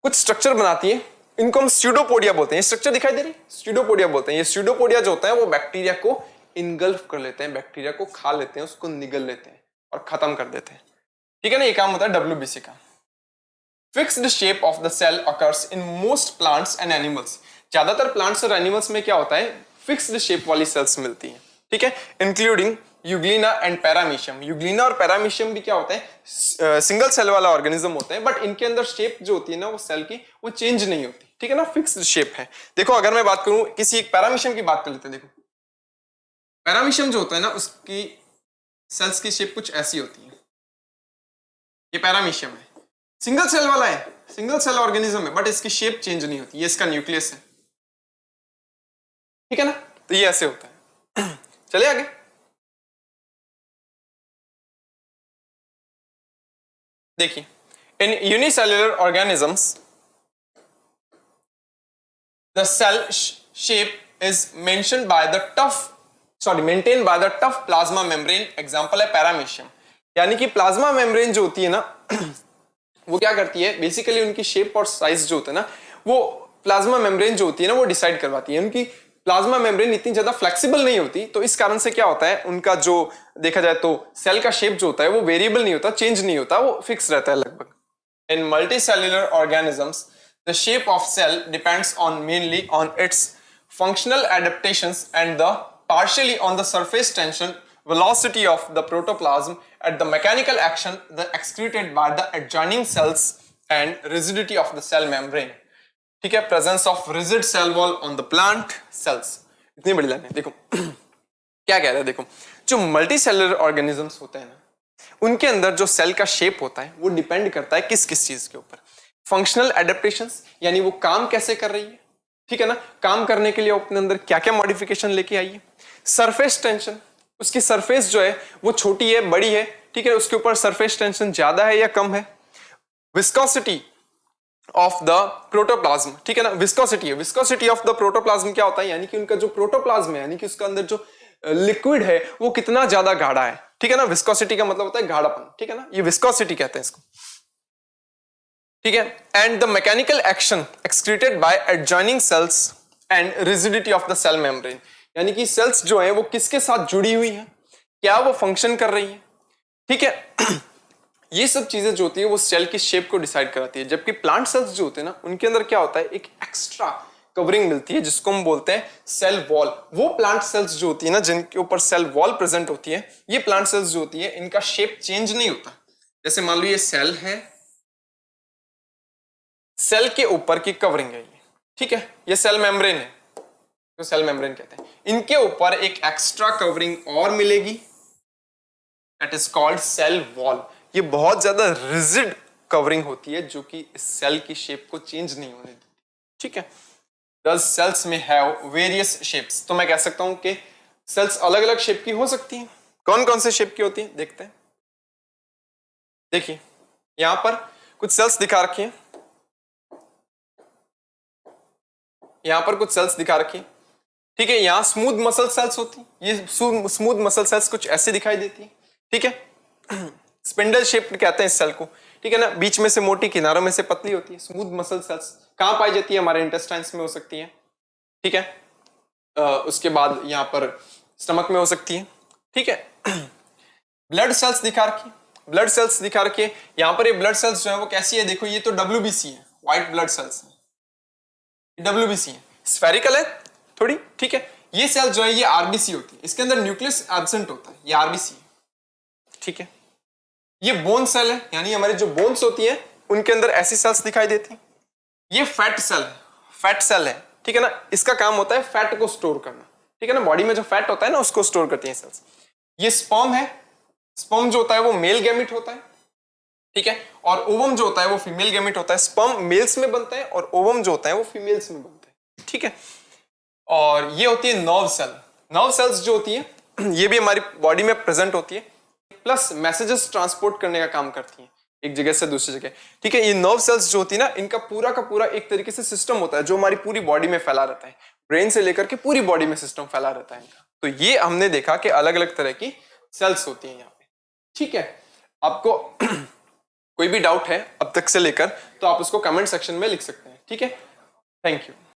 कुछ स्ट्रक्चर बनाती है, इनको हम स्यूडोपोडिया बोलते हैं। स्ट्रक्चर दिखाई दे रही है, स्यूडोपोडिया बोलते हैं। ये स्यूडोपोडिया जो होता है वो बैक्टीरिया को इनगल्फ कर लेते हैं, बैक्टीरिया को खा लेते हैं, उसको निगल लेते हैं और खत्म कर देते हैं, ठीक है ना। ये काम होता है WBC का। Fixed shape of the cell occurs in most plants and animals. ज्यादातर प्लांट्स और एनिमल्स में क्या होता है, फिक्स्ड शेप वाली सेल्स मिलती हैं, ठीक है, including Euglena and paramecium. Euglena और पैरामीशियम भी क्या होते हैं, सिंगल सेल वाला ऑर्गेनिज्म होते हैं, बट इनके अंदर शेप जो होती है ना वो सेल की वो चेंज नहीं होती, ठीक है ना, फिक्स्ड शेप है। देखो अगर मैं बात करूं किसी एक पैरामीशियम की बात कर लेते हैं, देखो पैरामीशियम जो होता है ना उसकी सेल्स की शेप कुछ ऐसी होती है, ये पैरामीशियम है, सिंगल सेल वाला है, सिंगल सेल ऑर्गेनिज्म है, बट इसकी शेप चेंज नहीं होती, ये इसका न्यूक्लियस है, ठीक है ना। तो ये ऐसे होता है। चले आगे। देखिए in unicellular organisms the cell shape is mentioned by the maintain by the tough plasma membrane. Example है पैरामीशियम। यानी कि प्लाज्मा मेम्ब्रेन जो होती है ना वो क्या करती है, बेसिकली उनकी शेप और साइज जो होता है ना, वो प्लाज्मा मेम्ब्रेन जो होती है ना वो डिसाइड करवाती है। उनकी प्लाज्मा मेम्ब्रेन इतनी ज्यादा फ्लेक्सिबल नहीं होती, तो इस कारण से क्या होता है, उनका जो देखा जाए तो सेल का शेप जो होता है वो वेरिएबल नहीं होता, चेंज नहीं होता, वो फिक्स रहता है लगभग। In multicellular organisms the shape of cell depends on mainly on its functional adaptations and the partially on the surface tension, velocity of the protoplasm at the mechanical action the excreted by the adjoining cells and rigidity of the cell membrane। ठीक है, presence of rigid cell wall on the plant cells। इतनी बड़ी लाइन है, देखो क्या कह रहा है, देखो जो मल्टी सेलुलर ऑर्गेनिजम्स होते हैं ना, उनके अंदर जो सेल का शेप होता है वो डिपेंड करता है किस किस चीज के ऊपर। फंक्शनल एडेप्टेशंस यानी वो काम कैसे कर रही है, ठीक है ना, काम करने के लिए अपने अंदर क्या क्या मॉडिफिकेशन लेके आई है। सरफेस टेंशन, उसकी सरफेस जो है वो छोटी है बड़ी है, ठीक है, उसके ऊपर सरफेस टेंशन ज्यादा है या कम है। विस्कोसिटी ऑफ द प्रोटोप्लाज्म, ठीक है ना, विस्कोसिटी है, विस्कोसिटी ऑफ द प्रोटोप्लाज्म क्या होता है, यानी कि उनका जो प्रोटोप्लाज्म है, यानी कि उसका अंदर जो लिक्विड है वो कितना ज्यादा गाढ़ा है, ठीक है ना। विस्कोसिटी का मतलब होता है गाढ़ापन, ठीक है ना, ये विस्कोसिटी कहते हैं इसको, ठीक है। And the mechanical action excreted by adjoining cells and rigidity of the cell membrane, यानी कि सेल्स जो है वो किसके साथ जुड़ी हुई है, क्या वो फंक्शन कर रही है, ठीक है। ये सब चीजें जो होती है वो सेल की शेप को डिसाइड कराती है। जबकि प्लांट सेल्स जो होते हैं ना, उनके अंदर क्या होता है, एक एक्स्ट्रा कवरिंग मिलती है जिसको हम बोलते हैं सेल वॉल। वो प्लांट सेल्स जो होती है ना, जिनके ऊपर सेल वॉल प्रेजेंट होती है, ये प्लांट सेल्स जो होती है इनका शेप चेंज नहीं होता। जैसे मान लो ये सेल है, सेल के ऊपर की कवरिंग है ये, ठीक है, ये सेल मेम्ब्रेन है, तो सेल मेम्ब्रेन कहते हैं। इनके ऊपर एक एक्स्ट्रा कवरिंग और मिलेगी, that is called cell wall. ये बहुत ज्यादा रिजिड कवरिंग होती है जो कि इस सेल की शेप को चेंज नहीं होने देती, ठीक है। Thus cells may have various shapes, तो मैं कह सकता हूं कि सेल्स अलग अलग शेप की हो सकती हैं। कौन कौन से शेप की होती हैं देखते हैं। देखिए यहां पर कुछ सेल्स दिखा रखी हैं, यहां पर कुछ सेल्स दिखा रखी हैं, ठीक है। यहां स्मूथ मसल सेल्स होती हैं, ये स्मूथ मसल सेल्स कुछ ऐसे दिखाई देती हैं, ठीक है। स्पिंडल शेप कहते हैं इस सेल को, ठीक है ना, बीच में से मोटी किनारों में से पतली होती है। स्मूथ मसल सेल्स कहां पाई जाती है, हमारे इंटेस्टाइन्स में हो सकती है, ठीक है। उसके बाद यहां पर स्टमक में हो सकती है, ठीक है। ब्लड सेल्स दिखा रखी, ब्लड सेल्स दिखा रखी है। यहां पर ये ब्लड सेल्स जो है वो कैसी है, देखो ये तो WBC है, व्हाइट ब्लड सेल्स है, WBC है, स्फेरिकल है थोड़ी, ठीक है। ये सेल जो है ये RBC होती है, इसके अंदर न्यूक्लियस एब्सेंट होता है, ये RBC है, ठीक है। ये बोन सेल है, यानी हमारे जो बोन्स होती है उनके अंदर ऐसी सेल्स दिखाई देती हैं। ये फैट सेल है, फैट सेल है, ठीक है ना, इसका काम होता है फैट को स्टोर करना, ठीक है ना, बॉडी में जो फैट होता है ना उसको स्टोर करती है सेल्स। ये स्पर्म है, स्पर्म जो होता है वो मेल गैमेट होता है, ठीक है, और ओवम जो होता है वो फीमेल गैमेट होता है। स्पर्म मेल्स में बनता है और ओवम जो होता है वो फीमेल्स में बनता है, ठीक है। और ये होती है नर्व सेल, नर्व सेल्स जो होती है ये भी हमारी बॉडी में प्रेजेंट होती है, प्लस मैसेजेस ट्रांसपोर्ट करने का काम करती हैं एक जगह से दूसरी जगह, ठीक है। ये नर्व सेल्स जो होती है ना, इनका पूरा का पूरा एक तरीके से सिस्टम होता है जो हमारी पूरी बॉडी में फैला रहता है, ब्रेन से लेकर के पूरी बॉडी में सिस्टम फैला रहता है इनका। तो ये हमने देखा कि अलग अलग तरह की सेल्स होती हैं यहाँ पे, ठीक है। आपको कोई भी डाउट है अब तक से लेकर तो आप उसको कमेंट सेक्शन में लिख सकते हैं, ठीक है। Thank you.